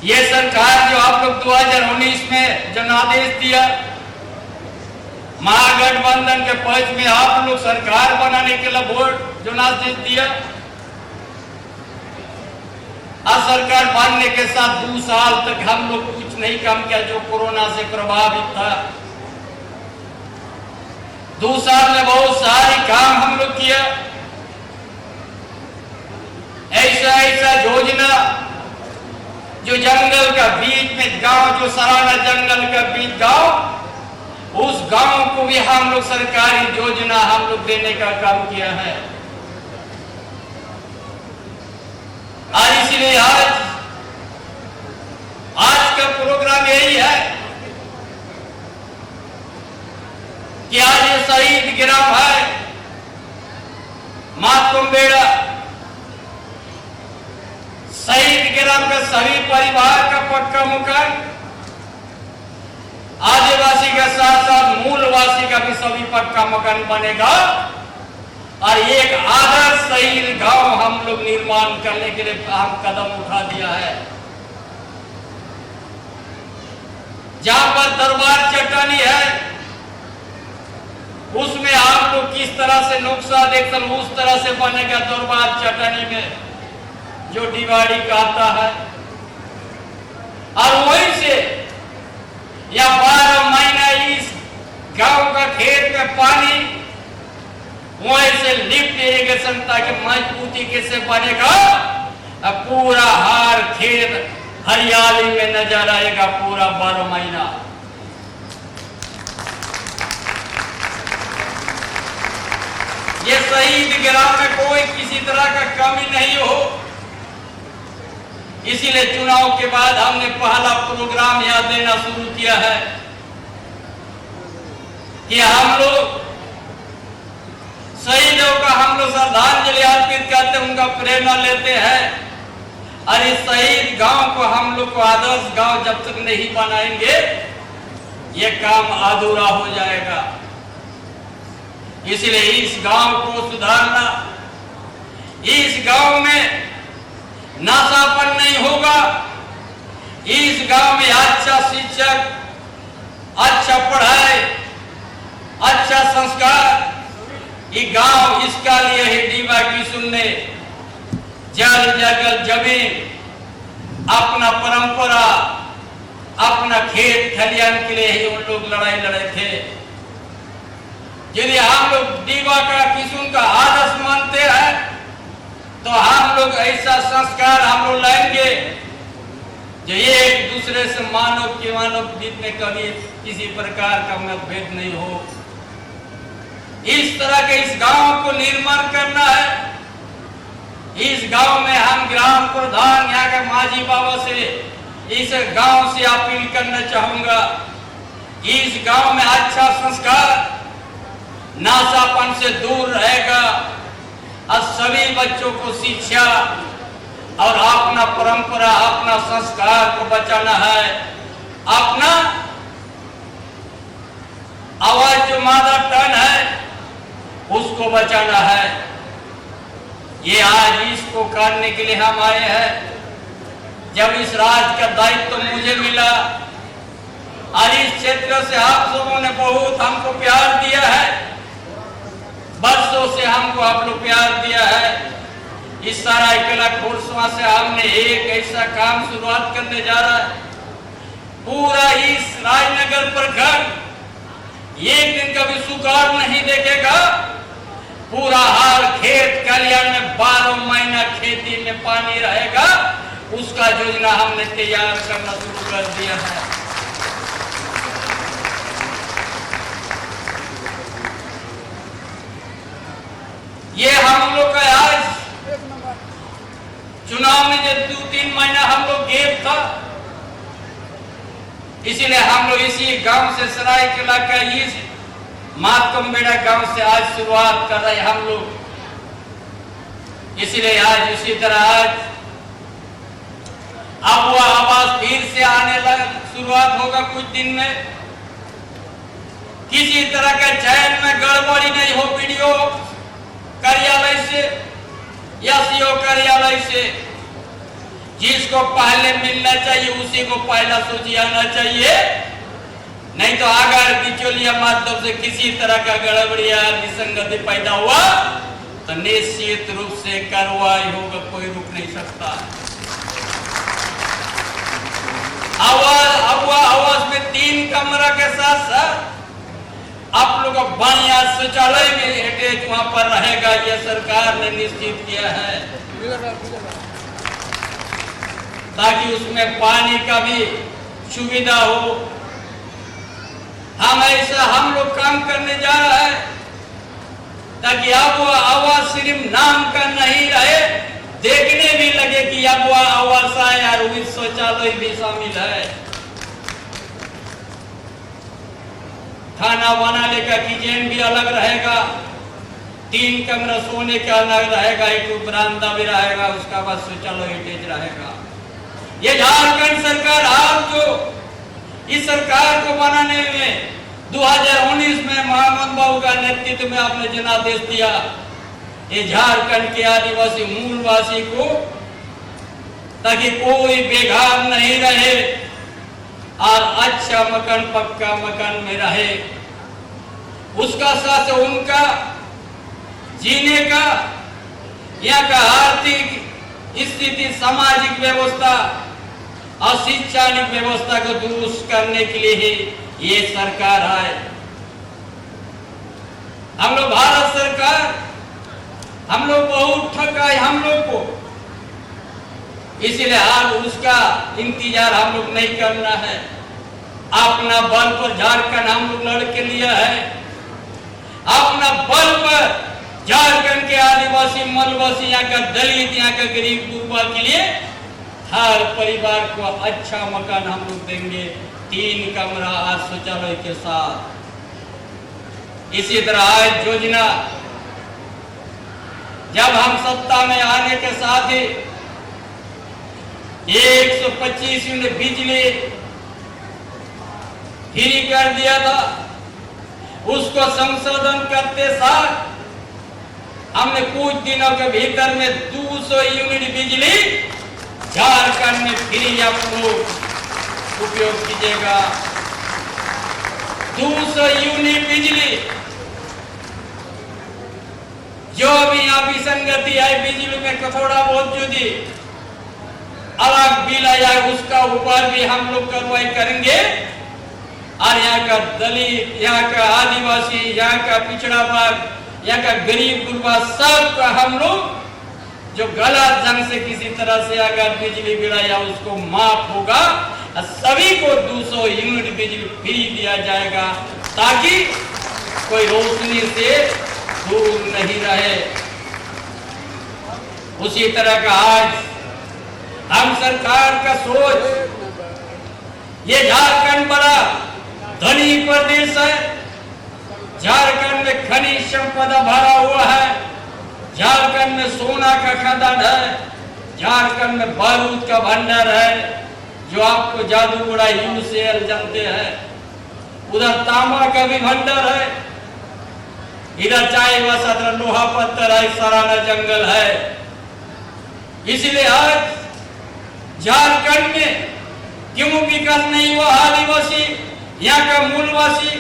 ये सरकार जो आप लोग 2019 में जनादेश दिया, महागठबंधन के पक्ष में आप लोग सरकार बनाने के लिए वोट जनादेश दिया, और सरकार बनने के साथ 2 साल तक हम लोग कुछ नहीं काम किया जो कोरोना से प्रभावित था। 2 साल में बहुत सारे काम हम लोग किया। ऐसा योजना जो जंगल का बीच में गांव, जो सराना जंगल का बीच गांव, उस गांव को भी हम लोग सरकारी योजना हम लोग देने का काम किया है। और इसलिए आज का प्रोग्राम यही है कि आज ये शहीद ग्राम है मातुम्बेड़ा, शहीद ग्राम का सभी परिवार का पक्का मकान, आदिवासी के साथ साथ मूलवासी का भी सभी पक्का मकान बनेगा, और एक आदर्श शहीद गांव हम लोग निर्माण करने के लिए हम कदम उठा दिया है। जहां पर दरबार चट्टानी है, उसमें आप लोग किस तरह से नुक्सा देखते उस तरह से बनेगा दरबार चट्टानी में, जो दिवाड़ी का आता है। और वहीं से या 12 महीना इस गांव का खेत में पानी वहीं से लिफ्ट इरिगेशन ताकि मजबूती कैसे बनेगा, पूरा हर खेत हरियाली में नजर आएगा पूरा 12 महीना। ये शहीद ग्राम में कोई किसी तरह का कमी नहीं हो, इसीलिए चुनाव के बाद हमने पहला प्रोग्राम यहां देना शुरू किया है कि हम लोग शहीदों का हम लोग श्रद्धांजलि अर्पित करते हैं, उनका प्रेरणा लेते हैं। और इस शहीद गांव को हम लोग को आदर्श गांव जब तक नहीं बनाएंगे ये काम अधूरा हो जाएगा। इसलिए इस गांव को सुधारना, इस गांव में नशापन नहीं होगा, इस गांव में अच्छा शिक्षक, अच्छा पढ़ाई, अच्छा संस्कार, ये गांव इसका लिए ही डीवा किशुन ने जल जंगल जमीन अपना परंपरा, अपना खेत खलियान के लिए ही उन लोग लड़ाई लड़े थे। यदि हम लोग डीवा का किशुन का आदर्श मानते हैं तो हम लोग ऐसा संस्कार हम लोग लाएंगे जो ये एक दूसरे से मानव के मानव बीच में कभी किसी प्रकार का मतभेद नहीं हो। इस तरह के इस गांव को निर्माण करना है। इस गांव में हम ग्राम प्रधान यहाँ के माजी बाबा से इस गांव से अपील करना चाहूंगा, इस गांव में अच्छा संस्कार, नाशापन से दूर रहेगा और सभी बच्चों को शिक्षा और अपना परंपरा, अपना संस्कार को बचाना है। अपना आवाज जो मदर टंग है उसको बचाना है। ये आज इसको करने के लिए हम आए हैं। जब इस राज्य का दायित्व तो मुझे मिला और इस क्षेत्र से आप लोगों ने बहुत हमको प्यार दिया है, बरसों से हमको आप लोग प्यार दिया है। इस सरायकेला खोरसवा से हमने एक ऐसा काम शुरुआत करने जा रहा है। पूरा इस राजनगर प्रखंड एक दिन कभी सुखाड़ नहीं देखेगा। पूरा हाल खेत खलियान में 12 महीना खेती में पानी रहेगा, उसका योजना हमने तैयार करना शुरू कर दिया है। ये हम लोग का आज चुनाव में जो 2-3 महीना हम लोग गैप था, इसीलिए हम लोग इसी गांव से सरायकेला का इस मातकमबेड़ा गांव से आज शुरुआत कर रहे हम लोग। इसलिए आज उसी तरह आज अब वह आवाज फिर से आने लगा, शुरुआत होगा कुछ दिन में। किसी तरह का चयन में गड़बड़ी नहीं हो, वीडियो कार्यालय से या सीओ कार्यालय से। जिसको पहले मिलना चाहिए उसी को पहला सूची आना चाहिए, नहीं तो अगर बिचौलिया माध्यम से किसी तरह का गड़बड़ी या विसंगति पैदा हुआ तो निश्चित रूप से कार्रवाई होगा, कोई रुक नहीं सकता। आवास में 3 कमरा के साथ साथ आप लोगों को बढ़िया शौचालय में अटैच वहां पर रहेगा, यह सरकार ने निश्चित किया है, ताकि उसमें पानी का भी सुविधा हो। हम लोग काम करने जा रहे हैं ताकि अब वह आवास सिर्फ नाम का नहीं रहे, देखने भी लगे कि अब वह आवास है और विद शौचालय भी शामिल है। खाना बनाने का किचन भी अलग रहेगा, 3 कमरा सोने का अलग रहेगा, एक बरामदा भी रहेगा, उसका बाद शौचालय अटैच रहेगा। ये झारखंड सरकार आप जो इस सरकार को बनाने में 2019 में मोहम्मद बाबू का नेतृत्व में आपने जनादेश दिया, ये झारखंड के आदिवासी मूलवासी को, ताकि कोई बेघर नहीं रहे और अच्छा मकान पक्का मकान में रहे, उसका साथ उनका जीने का, यहाँ का आर्थिक स्थिति, सामाजिक व्यवस्था और शैक्षणिक व्यवस्था को दुरुस्त करने के लिए ही ये सरकार है। हम लोग भारत सरकार, हम लोग बहुत ठगा है हम लोग को, इसलिए आज उसका इंतजार हम लोग नहीं करना है। अपना बल पर झारखंड हम लोग लड़ के लिया है, अपना बल पर झारखंड के आदिवासी, मलवासी, यहाँ का दलित, यहाँ का गरीब गुरबा के लिए हर परिवार को अच्छा मकान हम लोग देंगे, 3 कमरा और शौचालय के साथ। इसी तरह आज योजना जब हम सत्ता में आने के साथ ही 125 यूनिट बिजली फ्री कर दिया था, उसको संशोधन करते साथ हमने कुछ दिनों के भीतर में 200 यूनिट बिजली झारखंड में फ्री आप लोग उपयोग कीजिएगा। 200 यूनिट बिजली, जो भी यहाँ विसंगति है बिजली में थोड़ा बहुत जो दी अलग बिल आया उसका ऊपर भी हम लोग कार्रवाई करेंगे। और यहाँ का दलित, यहाँ का आदिवासी, यहाँ का पिछड़ा वर्ग, यहाँ का गरीब गुरबा, सब का हम लोग जो गलत ढंग से किसी तरह से अगर बिजली बिल आया उसको माफ होगा, सभी को 200 यूनिट बिजली फ्री दिया जाएगा, ताकि कोई रोशनी से दूर नहीं रहे। उसी तरह का आज हम सरकार का सोच, ये झारखंड बड़ा धनी प्रदेश है, झारखंड में खनिज संपदा भरा हुआ है, झारखंड में सोना का खदान है, झारखंड में बारूद का भंडार है, जो आपको जादूगोड़ा यूसीएल जानते हैं, उधर तांबा का भी भंडार है। इधर चाय वसत लोहा पत्थर है, सराना जंगल है। इसलिए आज झारखंड में क्यों विकास नहीं हुआ? आदिवासी, यहाँ का मूलवासी,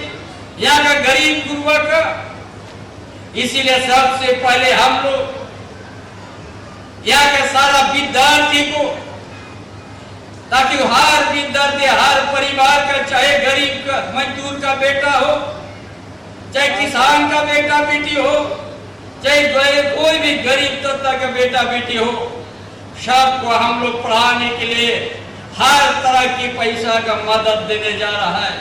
यहाँ का गरीब गुरुआ का। इसीलिए सबसे पहले हम लोग यहाँ के सारा विद्यार्थी को, ताकि हर विद्यार्थी, हर परिवार का, चाहे गरीब का, मजदूर का बेटा हो, चाहे किसान का बेटा बेटी हो, चाहे कोई भी गरीब तबका का बेटा बेटी हो, सबको हम लोग पढ़ाने के लिए हर तरह की पैसा का मदद देने जा रहा है।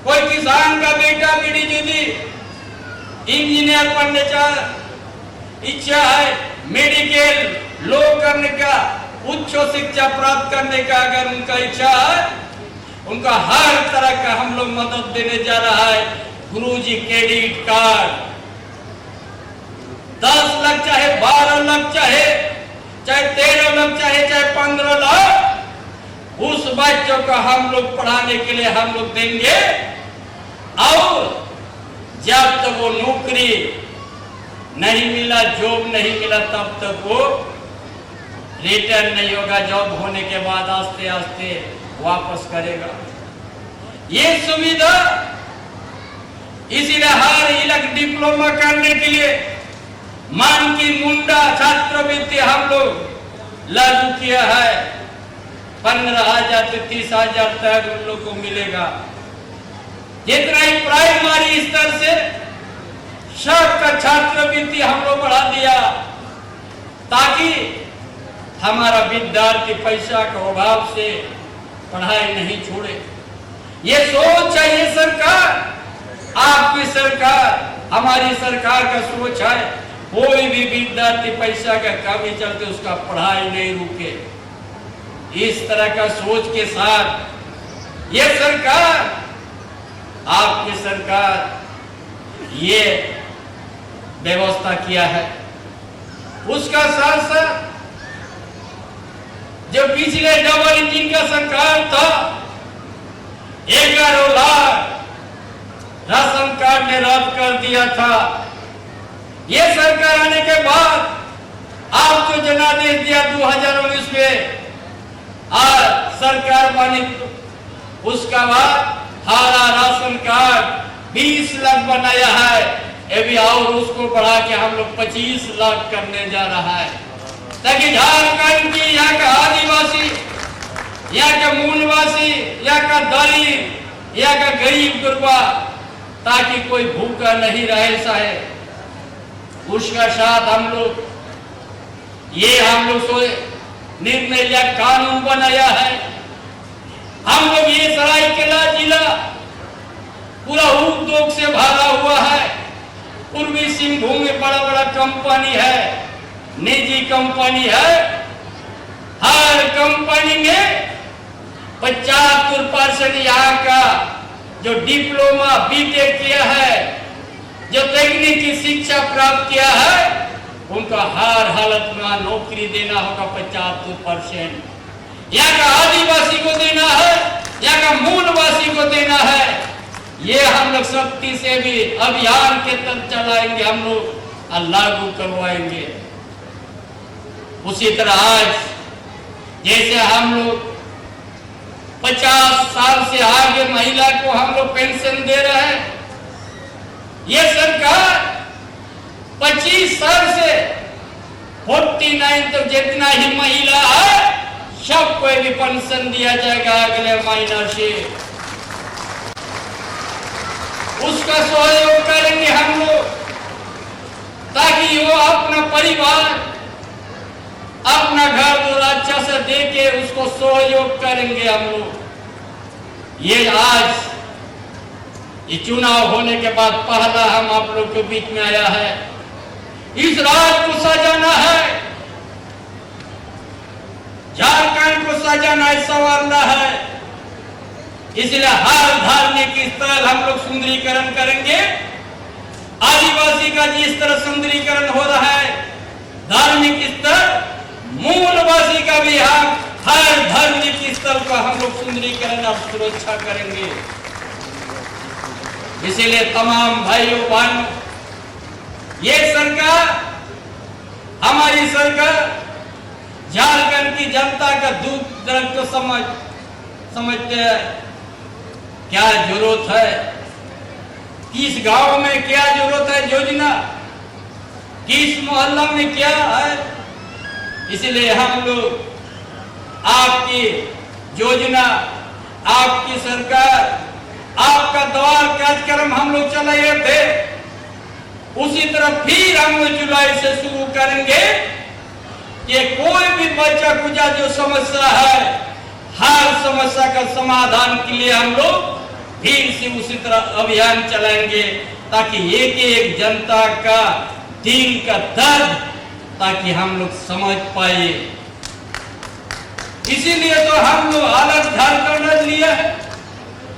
कोई किसान का बेटा बेटी यदि इंजीनियर बनने का इच्छा है, मेडिकल लॉ करने का, उच्च शिक्षा प्राप्त करने का अगर उनका इच्छा है, उनका हर तरह का हम लोग मदद देने जा रहा है। गुरुजी क्रेडिट कार्ड 10 लाख चाहे 12 लाख चाहे 13 लाख चाहे 15 लाख, उस बच्चों को हम लोग पढ़ाने के लिए हम लोग देंगे। और जब तक वो नौकरी नहीं मिला, जॉब नहीं मिला, तब तक वो रिटर्न नहीं होगा। जॉब होने के बाद आस्ते आस्ते वापस करेगा। ये सुविधा इसीलिए हर इलाके डिप्लोमा करने के लिए मान की मुंडा छात्रवृत्ति हम लोग लागू किया है। 15,000 से 30,000 तक उन लोग को मिलेगा। जितना ही प्राइमरी स्तर से सबका छात्रवृत्ति हम लोग बढ़ा दिया, ताकि हमारा विद्यार्थी पैसा के अभाव से पढ़ाई नहीं छोड़े। ये सोच है ये सरकार, आपकी सरकार, हमारी सरकार का सोच है। कोई भी विद्यार्थी पैसा का कमी चलते उसका पढ़ाई नहीं रुके। इस तरह का सोच के साथ ये सरकार, आपकी सरकार ये व्यवस्था किया है। उसका साथ साथ जो पिछले डबल इंजन का सरकार था, 11 लाख राशन कार्ड ने रद्द कर दिया था। ये सरकार आने के बाद आपको जनादेश दिया 2019 में, और सरकार बनी, उसका बाद हमारा राशन कार्ड 20 लाख बनाया है। अभी और उसको बढ़ा के हम लोग 25 लाख करने जा रहा है, ताकि झारखंड की, यहाँ का आदिवासी, यहाँ का मूलवासी, यहाँ का दलित, यहाँ का गरीब गुरबा, ताकि कोई भूखा नहीं रहे साहे। उसका साथ हम लोग निर्णय या कानून बनाया है। हम लोग ये सरायकेला जिला पूरा उद्योग से भरा हुआ है। पूर्वी सिंहभूम में बड़ा बड़ा कंपनी है, निजी कंपनी है। हर कंपनी में 75% यहाँ का जो डिप्लोमा बीटेक किया है, जो तकनीकी शिक्षा प्राप्त किया है, उनका हर हालत में नौकरी देना होगा 75%। यहाँ का आदिवासी को देना है, यहाँ का मूलवासी को देना है। ये हम लोग सख्ती से भी अभियान के तहत चलाएंगे, हम लोग लागू करवाएंगे। उसी तरह आज जैसे हम लोग 50 साल से आगे महिला को हम लोग पेंशन दे रहे हैं, ये सरकार 25 साल से 49 तक जितना ही महिला है सबको भी पेंशन दिया जाएगा अगले महीना से। उसका सहयोग करेंगे हम लोग, ताकि वो अपना परिवार, अपना घर दूर अच्छा से देके उसको सहयोग करेंगे हम लोग। ये आज ये चुनाव होने के बाद पहला हम आप लोग के बीच में आया है। इस राज को सजाना है, झारखंड को सजाना है, संवारना है। इसलिए हर धार्मिक स्थल हम लोग सुंदरीकरण करेंगे। आदिवासी का जिस तरह सुंदरीकरण हो रहा है, धार्मिक स्थल मूलवासी का भी हम हर धार्मिक स्थल का हम लोग सुंदरीकरण और सुरक्षा करेंगे। इसीलिए तमाम भाइयों बहनों, ये सरकार, हमारी सरकार झारखंड की जनता का दुख दर्द को समझते हैं। क्या जरूरत है, किस गांव में क्या जरूरत है योजना, किस मोहल्ला में क्या है। इसलिए हम लोग आपकी योजना, आपकी सरकार, आपका द्वार कार्यक्रम हम लोग चलाए थे, उसी तरह फिर हम लोग जुलाई से शुरू करेंगे कि कोई भी बच्चा कुचा जो समस्या है, हर समस्या का समाधान के लिए हम लोग फिर से उसी तरह अभियान चलाएंगे, ताकि एक एक जनता का दिल का दर्द ताकि हम लोग समझ पाए। इसीलिए तो हम लोग अलग झारखंड लिया है,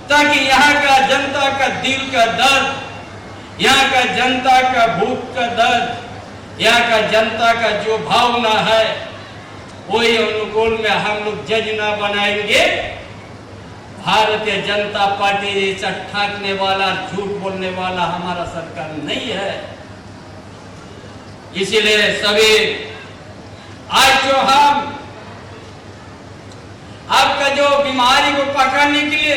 ताकि यहाँ का जनता का दिल का दर्द, यहाँ का जनता का भूख का दर्द, यहाँ का जनता का जो भावना है, वही अनुकूल में हम लोग योजना बनाएंगे। भारतीय जनता पार्टी ठगने वाला, झूठ बोलने वाला हमारा सरकार नहीं है। इसीलिए सभी आज जो हम आपका जो बीमारी को पकड़ने के लिए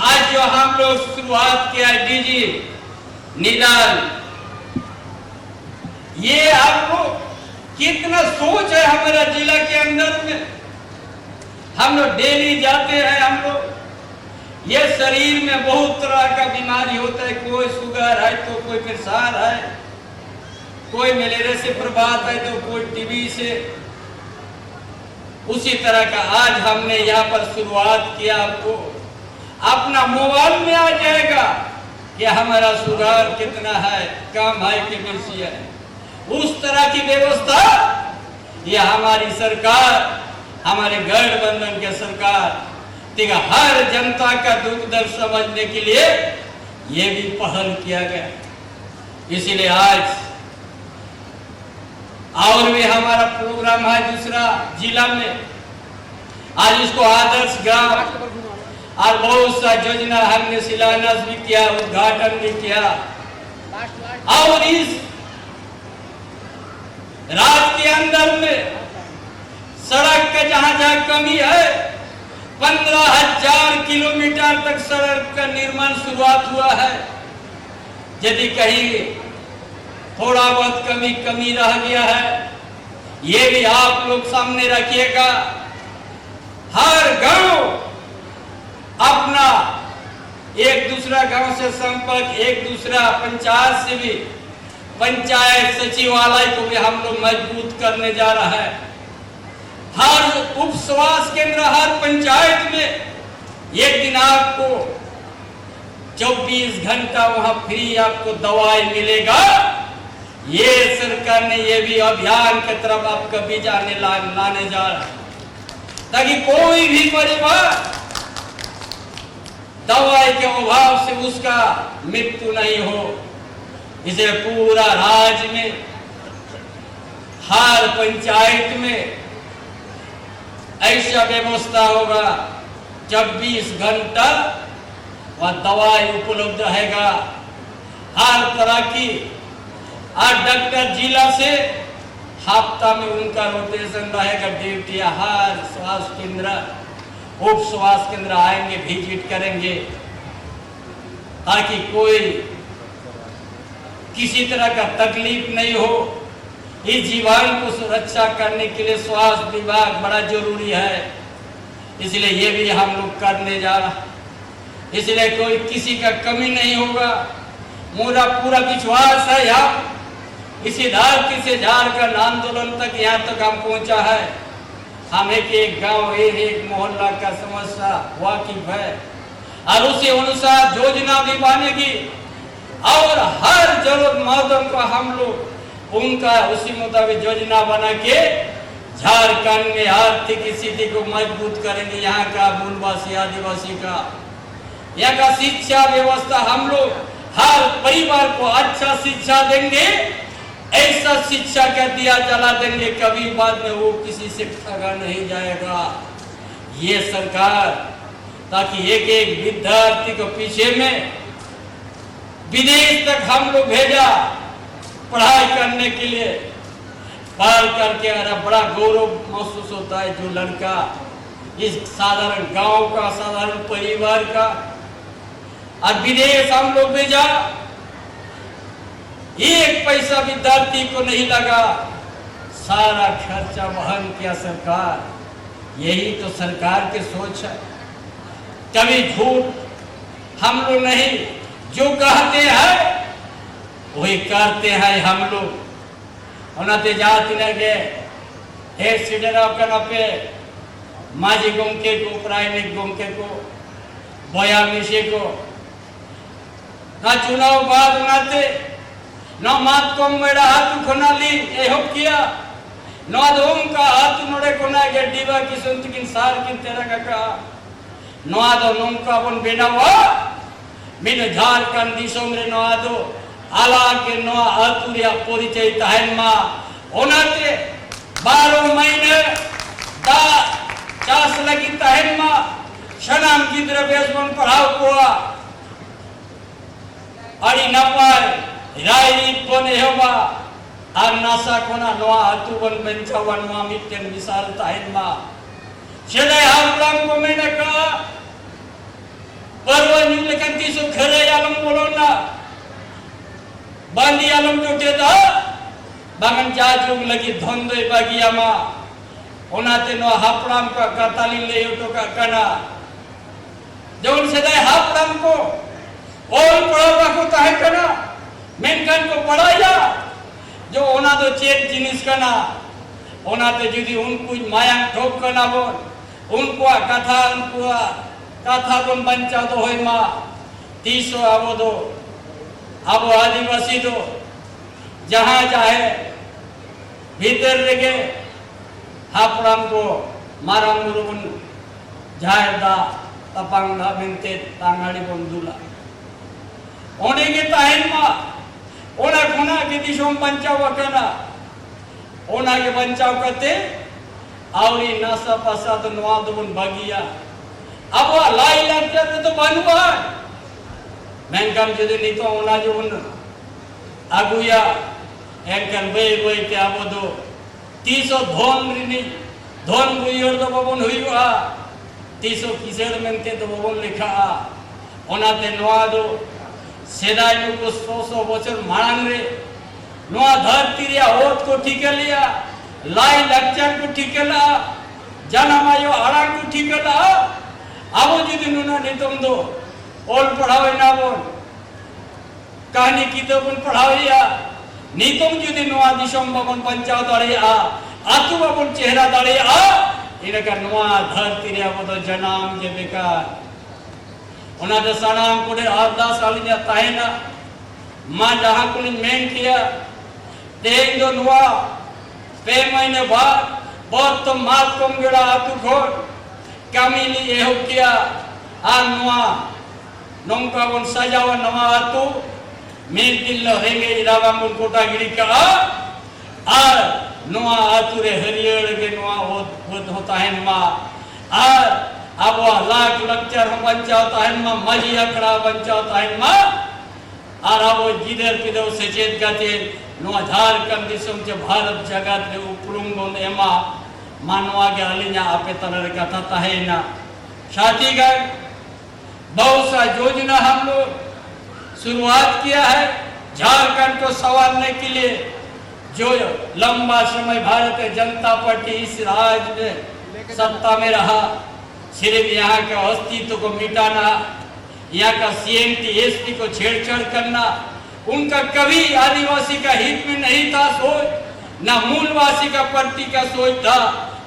आज जो हम लोग शुरुआत किया डीजी निदान, ये आपको कितना सोच है हमारा जिला के अंदर में। हम लोग डेली जाते हैं, हम लोग ये शरीर में बहुत तरह का बीमारी होता है, कोई शुगर है तो कोई प्रेशर है, कोई मलेरिया से प्रभावित है तो कोई टीबी से। उसी तरह का आज हमने यहाँ पर शुरुआत किया, आपको अपना मोबाइल में आ जाएगा कि हमारा शुगर कितना है, कम है कि बेसी है। उस तरह की व्यवस्था ये हमारी सरकार, हमारे गठबंधन के सरकार हर जनता का दुख दर्द समझने के लिए ये भी पहल किया गया। इसीलिए आज और भी हमारा प्रोग्राम है दूसरा जिला में, आज इसको आदर्श गांव और बहुत सा योजना हमने शिलान्यास भी किया, उद्घाटन भी किया। और इस राज्य के अंदर में सड़क का जहां जहां कमी है, 15,000 किलोमीटर तक सड़क का निर्माण शुरुआत हुआ है। यदि कहीं थोड़ा बहुत कमी रह गया है, ये भी आप लोग सामने रखिएगा। हर गांव अपना एक दूसरा गांव से संपर्क, एक दूसरा पंचायत से भी, पंचायत सचिवालय को भी हम लोग मजबूत करने जा रहा है। हर उप स्वास्थ्य केंद्र, हर पंचायत में एक दिन आपको 24 घंटा वहां फ्री आपको दवाई मिलेगा। ये सरकार ने ये भी अभियान की तरफ आपका बीज लाने जा रहा है, ताकि कोई भी परिवार दवाई के अभाव से उसका मृत्यु नहीं हो। इसे पूरा राज्य में हर पंचायत में ऐसा व्यवस्था होगा, 24 घंटा वह दवाई उपलब्ध रहेगा हर तरह की। और डॉक्टर जिला से हफ्ता में उनका रोटेशन रहेगा, ड्यूटी हर स्वास्थ्य केंद्र, उप स्वास्थ्य केंद्र आएंगे, विजिट करेंगे, ताकि कोई किसी तरह का तकलीफ नहीं हो। इस जीवन को सुरक्षा करने के लिए स्वास्थ्य विभाग बड़ा जरूरी है, इसलिए ये भी हम लोग करने जा रहा है। इसलिए कोई किसी का कमी नहीं होगा। मेरा पूरा विश्वास है यहाँ इसी धरती से झारखंड आंदोलन तक यहाँ तक हम पहुंचा है। हम एक गांव, एक मोहल्ला का समस्या वाकिफ है और उसी अनुसार योजना भी बनेगी और हर जरूरतमंद को हम लोग उनका उसी मुताबिक योजना बना के झारखंड में आर्थिक स्थिति को मजबूत करेंगे। यहाँ का मूलवासी आदिवासी का, यहाँ का शिक्षा व्यवस्था हम लोग हर परिवार को अच्छा शिक्षा देंगे, ऐसा शिक्षा का दिया जला देंगे, कभी बाद में वो किसी से ठगा नहीं जाएगा। ये सरकार ताकि एक एक विद्यार्थी को पीछे में विदेश तक हम लोग भेजा पढ़ाई करने के लिए। पढ़ करके बड़ा गौरव महसूस होता है जो लड़का इस साधारण गांव का, साधारण परिवार का, और विदेश हम लोग भेजा, एक पैसा विद्यार्थी को नहीं लगा, सारा खर्चा वहन किया सरकार। यही तो सरकार की सोच है। कभी झूठ हम लोग नहीं, जो कहते हैं वही करते हैं हम लोग। उन्होंने जाति न गए सीडर पे माझी गोमके को, प्राइनिक गोमके को, बया मिशे को ना चुनाव बाद उनाते ना मात को मेरा हाथ खोना ली एहो किया ना दोम का हाथ नोड़े कोना के डीवा की सुनत किन सार किन तेरा का ना दो नोम का बन बेनावा मिन झारखंड दिसों में ना दो आला के नो आतुरिया परिचय तहन मा ओनाते 12 महीने दा चास लगी तहन मा शनाम गिद्र बेसबन पढ़ाओ कोआ अड़ी नपाय राई बने होगा और नासा कोना नोआ आतु बन बेंचावन मा मिटेन विशाल तहन मा शेदे हावलाम को मैंने कहा परवन लेकिन तीसो खरे आलम बोलो ना बांधी आलम जो टेदा बागन जाजुग लगी धंधे बागिया मा ओनाते नो हापड़ाम का कताली ले तो का कना जोन से दे हापड़ाम को ओल पढ़ावा को ताहे कना मेनकन को पढ़ाया जो ओना तो चेत जिनिस कना ओनाते जुदी उनको माया ठोक कना बोल उनको कथा बन बंचा तो होय मा 300 आवो दो अब आदिवासी तो जहां चाहे भीतर लगे हापड़ाम को माराम गुरुबन जाहिर दा तपांग दा बिनते तांगाड़ी बंदुला ओने के ताहिन मा ओना खुना के दिशों बंचाव करना ओना के बंचाव करते आवरी नासा पासा तो नवा दुबन भागिया अब लाई लगते तो बनवा मैंने जदि नहीं तो ओना जो उन आगुया एंकन बे के आबो दो 300 धोन रिनी धोन बुइर दो बबन हुईवा 300 किसेड़ मेनते तो बबन लिखा ओनाते नोआ दो सेदाय को 100 बछर मांग रे नोआ धरती रे होत को ठीके लिया लाई लक्षण को ठीके ला जनमायो आड़ा को ठीके ला आबो जदि नुना नहीं तुम दो ओल पढ़ावे ना बोल कहानी किताबन पढ़ाविया नीतम जुदी नोआ दिशम बबन पंचाव दाड़े आतु बबन चेहरा दाड़े इनका नोआ धरती रे अब तो जनाम जे बेकार ओना दे सनाम कोडे आदा साली ने ताहेना मां जहां कुनी मेन किया तेन दो नोआ पे महीने बाद बहुत तो मात कम गड़ा आतु खोर कामिनी एहो किया नोआ नोंका बन सजावा नवा आतु मेल दिल हेंगे इलावा मुन कोटा गिरी का आर नोआ आतुरे हरियर के नोआ होता है मा आर अब लाख लक्षर हम बंचाता है मा मजी अकड़ा बंचाता है मा आर अब जिधर किधर सचेत गाते नोआ झारखंड दिसम के भारत जगत में उपरुंगों ने मा मानवा के अलिया आपे तरह का था है ना साथीगण बहुत सा योजना हम लोग शुरुआत किया है झारखंड को संवारने के लिए जो लंबा समय भारतीय जनता पार्टी इस राज्य में सत्ता में रहा सिर्फ यहाँ के अस्तित्व को मिटाना यहाँ का CMT SP को छेड़छाड़ करना उनका कभी आदिवासी का हित में नहीं था सोच न मूलवासी का प्रति का सोच था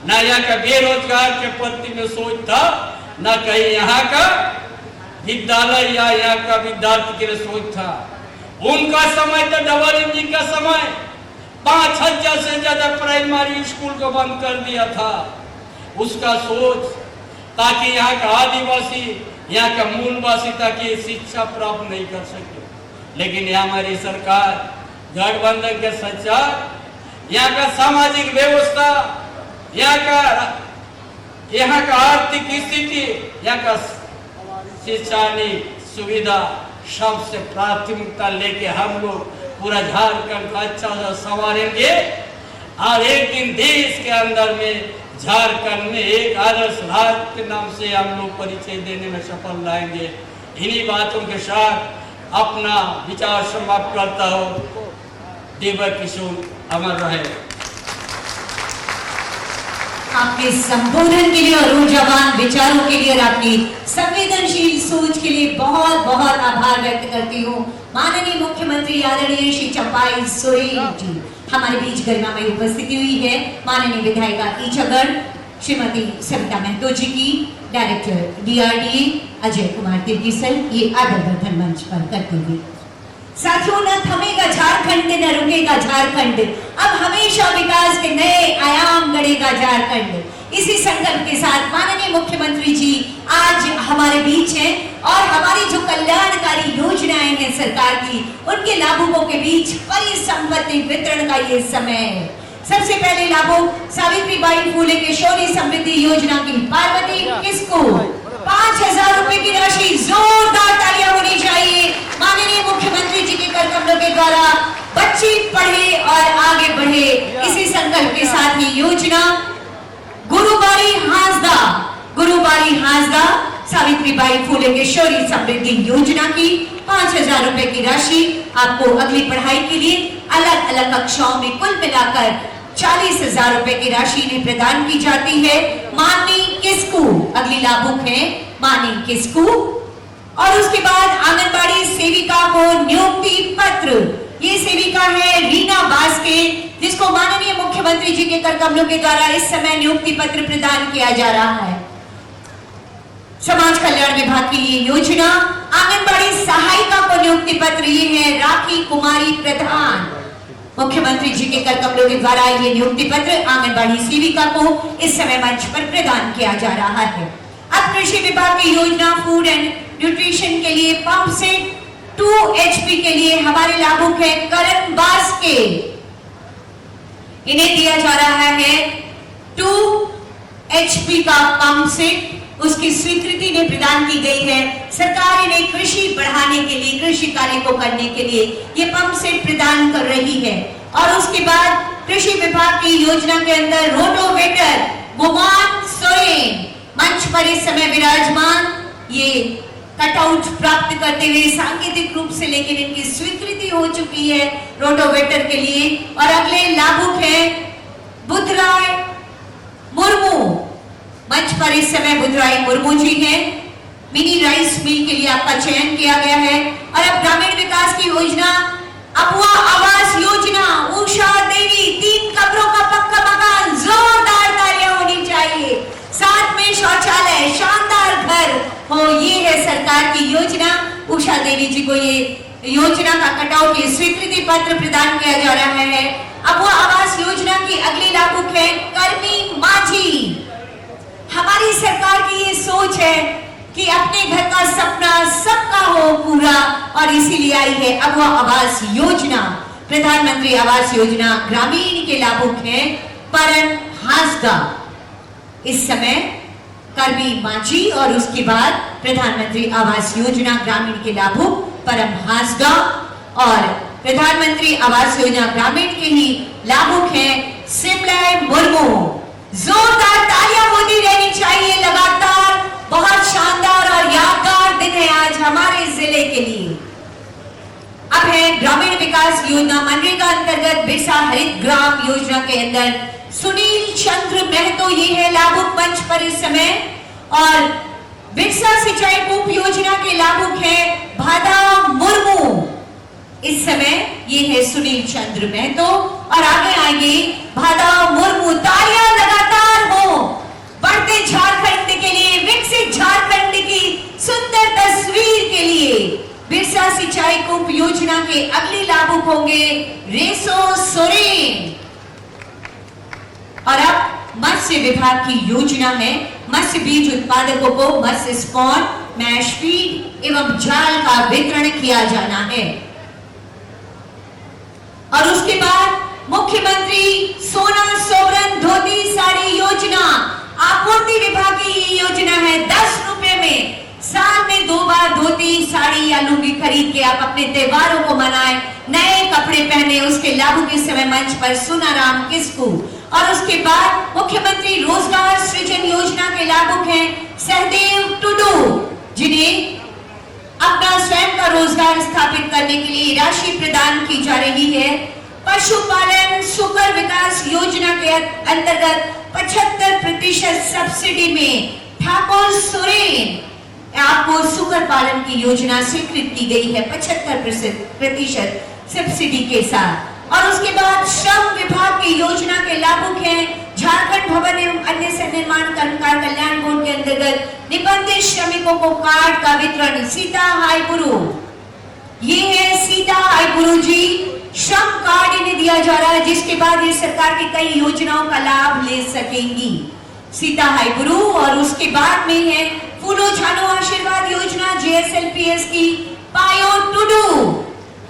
न यहाँ का बेरोजगार के प्रति में सोच था न कहीं यहाँ का विद्यालय या यहाँ का विद्यार्थी के लिए सोच था उनका समय था डबल इंजन का समय 5000 से ज्यादा प्राइमरी स्कूल को बंद कर दिया था उसका सोच ताकि यहाँ का आदिवासी यहाँ का मूलवासी ताकि शिक्षा प्राप्त नहीं कर सके लेकिन यहाँ हमारी सरकार गठबंधन के संचार यहाँ का सामाजिक व्यवस्था यहाँ का आर्थिक स्थिति यहाँ का शैक्षणिक सुविधा सबसे प्राथमिकता लेके हम लोग पूरा झारखंड का अच्छा सा संवारेंगे और एक दिन देश के अंदर में झारखंड में एक आदर्श राज्य के नाम से हम लोग परिचय देने में सफल रहेंगे। इन्हीं बातों के साथ अपना विचार समाप्त करता हूँ। देवर किशोर अमर रहे। आपके संबोधन के लिए और ऊर्जावान विचारों के लिए और आपकी संवेदनशील सोच के लिए बहुत बहुत आभार व्यक्त करती हूँ। माननीय मुख्यमंत्री आदरणीय श्री चंपाई सोरेन जी हमारे बीच गरिमामय उपस्थिति हुई है। माननीय विधायिका ईचागढ़ श्रीमती सविता महतो जी की, डायरेक्टर DRDA अजय कुमार तिर्कीसल ये आदर वर्धन मंच पर करते हुए। साथियों, न थमेगा झारखंड न रुकेगा झारखंड, अब हमेशा विकास के नए आयाम गढ़ेगा झारखंड। इसी संकल्प के साथ माननीय मुख्यमंत्री जी आज हमारे बीच हैं और हमारी जो कल्याणकारी योजनाएं हैं सरकार की, उनके लाभुकों के बीच परिसंपत्ति वितरण का ये समय है। सबसे पहले लाभुक सावित्रीबाई फूले किशोरी समृद्धि योजना की पार्वती किसको 5,000 रुपए की राशि, जोरदार तालियां होनी चाहिए माननीय मुख्यमंत्री जी के कर कमलों के द्वारा। बच्ची पढ़े और आगे बढ़े, इसी संकल्प के साथ ये योजना गुरुबारी हांसदा सावित्रीबाई फूले किशोरी समृद्धि योजना की 5,000 रुपए की राशि आपको अगली पढ़ाई के लिए अलग अलग कक्षाओं में कुल मिलाकर 40,000 रुपए की राशि इन्हें प्रदान की जाती है। मानी किसको अगली लाभुक है, मानी किसको। और उसके बाद आंगनबाड़ी सेविका को नियुक्ति पत्र, ये सेविका है रीना बास्के, जिसको माननीय मुख्यमंत्री जी के कर कमलों के द्वारा इस समय नियुक्ति पत्र प्रदान किया जा रहा है। समाज कल्याण विभाग की ये योजना आंगनबाड़ी सहायिका को नियुक्ति पत्र, ये है राखी कुमारी प्रधान। मुख्यमंत्री जी के कर कमलों के द्वारा ये नियुक्ति पत्र आंगनबाड़ी सेविका को इस समय मंच पर प्रदान किया जा रहा है। अब कृषि विभाग की योजना फूड एंड न्यूट्रिशन के लिए पंप सेट 2 HP के लिए हमारे लाभुक है करण बास्के, इन्हें दिया जा रहा है 2 HP का पंप सेट, उसकी स्वीकृति ने प्रदान की गई है। सरकार इन्हें कृषि बढ़ाने के लिए, कृषि कार्य को करने के लिए ये पंप सेट प्रदान कर रही है। और उसके बाद कृषि विभाग की योजना के अंदर रोटोवेटर गुमान सोरेन मंच पर इस समय विराजमान, ये कटआउट प्राप्त करते हुए सांकेतिक रूप से लेकिन इनकी स्वीकृति हो चुकी है रोटोवेटर के लिए। और अगले लाभुक है बुधराय मुर्मू, मंच पर इस समय बुधराय मुर्मू जी हैं। मिनी राइस मिल के लिए आपका चयन किया गया है। और अब ग्रामीण विकास की योजना अपुआ आवास योजना, उषा देवी 3 कमरों का पक्का मकान, जोरदार तालियां होनी चाहिए। साथ में शौचालय, शानदार घर हो, ये है सरकार की योजना। उषा देवी जी को ये योजना का कटआउट, ये स्वीकृति पत्र प्रदान किया जा रहा है। अपुआ आवास योजना की अगली लाभुक है कर्मी माझी। हमारी सरकार की ये सोच है कि अपने घर का सपना सबका हो पूरा, और इसीलिए आई है अगवा आवास योजना। प्रधानमंत्री आवास योजना ग्रामीण के लाभुक हैं परम हांसदा, इस समय कर्मी माझी, और उसके बाद प्रधानमंत्री आवास योजना ग्रामीण के लाभुक परम हांसदा। और प्रधानमंत्री आवास योजना ग्रामीण के ही लाभुक हैं सिमलय मुर्मू। जोरदार तालियां होती रहनी चाहिए लगातार। बहुत शानदार और यादगार दिन है आज हमारे जिले के लिए। अब है ग्रामीण विकास योजना मनरेगा अंतर्गत बिरसा हरित ग्राम योजना के अंदर सुनील चंद्र महतो, ये है लाभुक मंच पर इस समय। और बिरसा सिंचाई कूप योजना के लाभुक है भादा मुर्मू, इस समय ये है सुनील चंद्र महतो। और आगे आएंगे भादा मुर्मू। तालियां लगातार हो बढ़ते झारखंड के लिए, विकसित झारखंड की सुंदर तस्वीर के लिए। बिरसा सिंचाई कूप योजना के अगले लाभुक होंगे रेसो सोरेन। और अब मत्स्य विभाग की योजना है मत्स्य बीज उत्पादकों को मत्स्य स्पॉन, मैश फीड एवं जाल का वितरण किया जाना है। और उसके बाद मुख्यमंत्री सोना सोवरन धोती साड़ी योजना, आपूर्ति विभाग की ये योजना है 10 रुपए में साल में 2 बार धोती, साड़ी या लुंगी खरीद के आप अपने त्योहारों को मनाएं, नए कपड़े पहने। उसके लाभों के समय मंच पर सुनाराम किस्कू और उसके बाद मुख्यमंत्री रोजगार सृजन योजना के लाभुक हैं सहदेव टुडू, जिन्हें अपना स्वयं का रोजगार स्थापित करने के लिए राशि प्रदान की जा रही है। पशुपालन सुकर विकास योजना के अंतर्गत 75% सब्सिडी में ठाकुर सुरेन आपको सुकर पालन की योजना स्वीकृत की गई है 75% सब्सिडी के साथ। और उसके बाद श्रम विभाग की योजना के लाभुक हैं झारखंड भवन एवं अन्य निर्माण कर्मकार कल्याण बोर्ड के अंतर्गत निबंधित श्रमिकों को कार्ड का वितरण। सीता हाईपुरु, ये है सीता हाईपुरु जी, श्रम कार्ड इन्हें दिया जा रहा है, जिसके बाद ये सरकार की कई योजनाओं का लाभ ले सकेंगी। सीता हाईपुरु और उसके बाद में है फूलो झानो आशीर्वाद योजना JSLPS की पायो टुडू।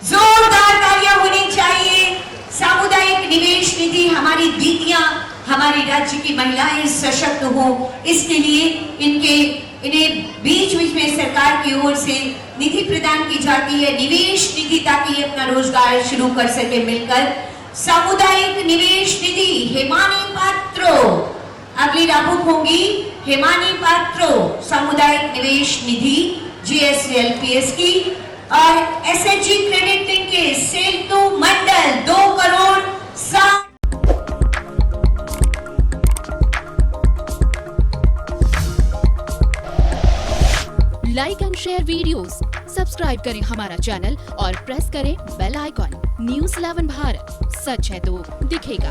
जोरदार तालियां होनी चाहिए। सामुदायिक निवेश निधि, हमारी दीदियां, हमारी राज्य की महिलाएं सशक्त हो, इसके लिए इन्हें बीच बीच में सरकार की ओर से निधि प्रदान की जाती है, निवेश निधि, ताकि ये अपना रोजगार शुरू कर सके मिलकर। सामुदायिक निवेश निधि हेमानी पात्रो अगली लाभुक होंगी, हेमानी पात्रो सामुदायिक निवेश निधि JSLPS की। और SHG credit linkage Setu Mandal 2 crore 60। Like and share videos, subscribe करें हमारा चैनल और प्रेस करें बेल आइकॉन। News 11 भारत, सच है तो दिखेगा।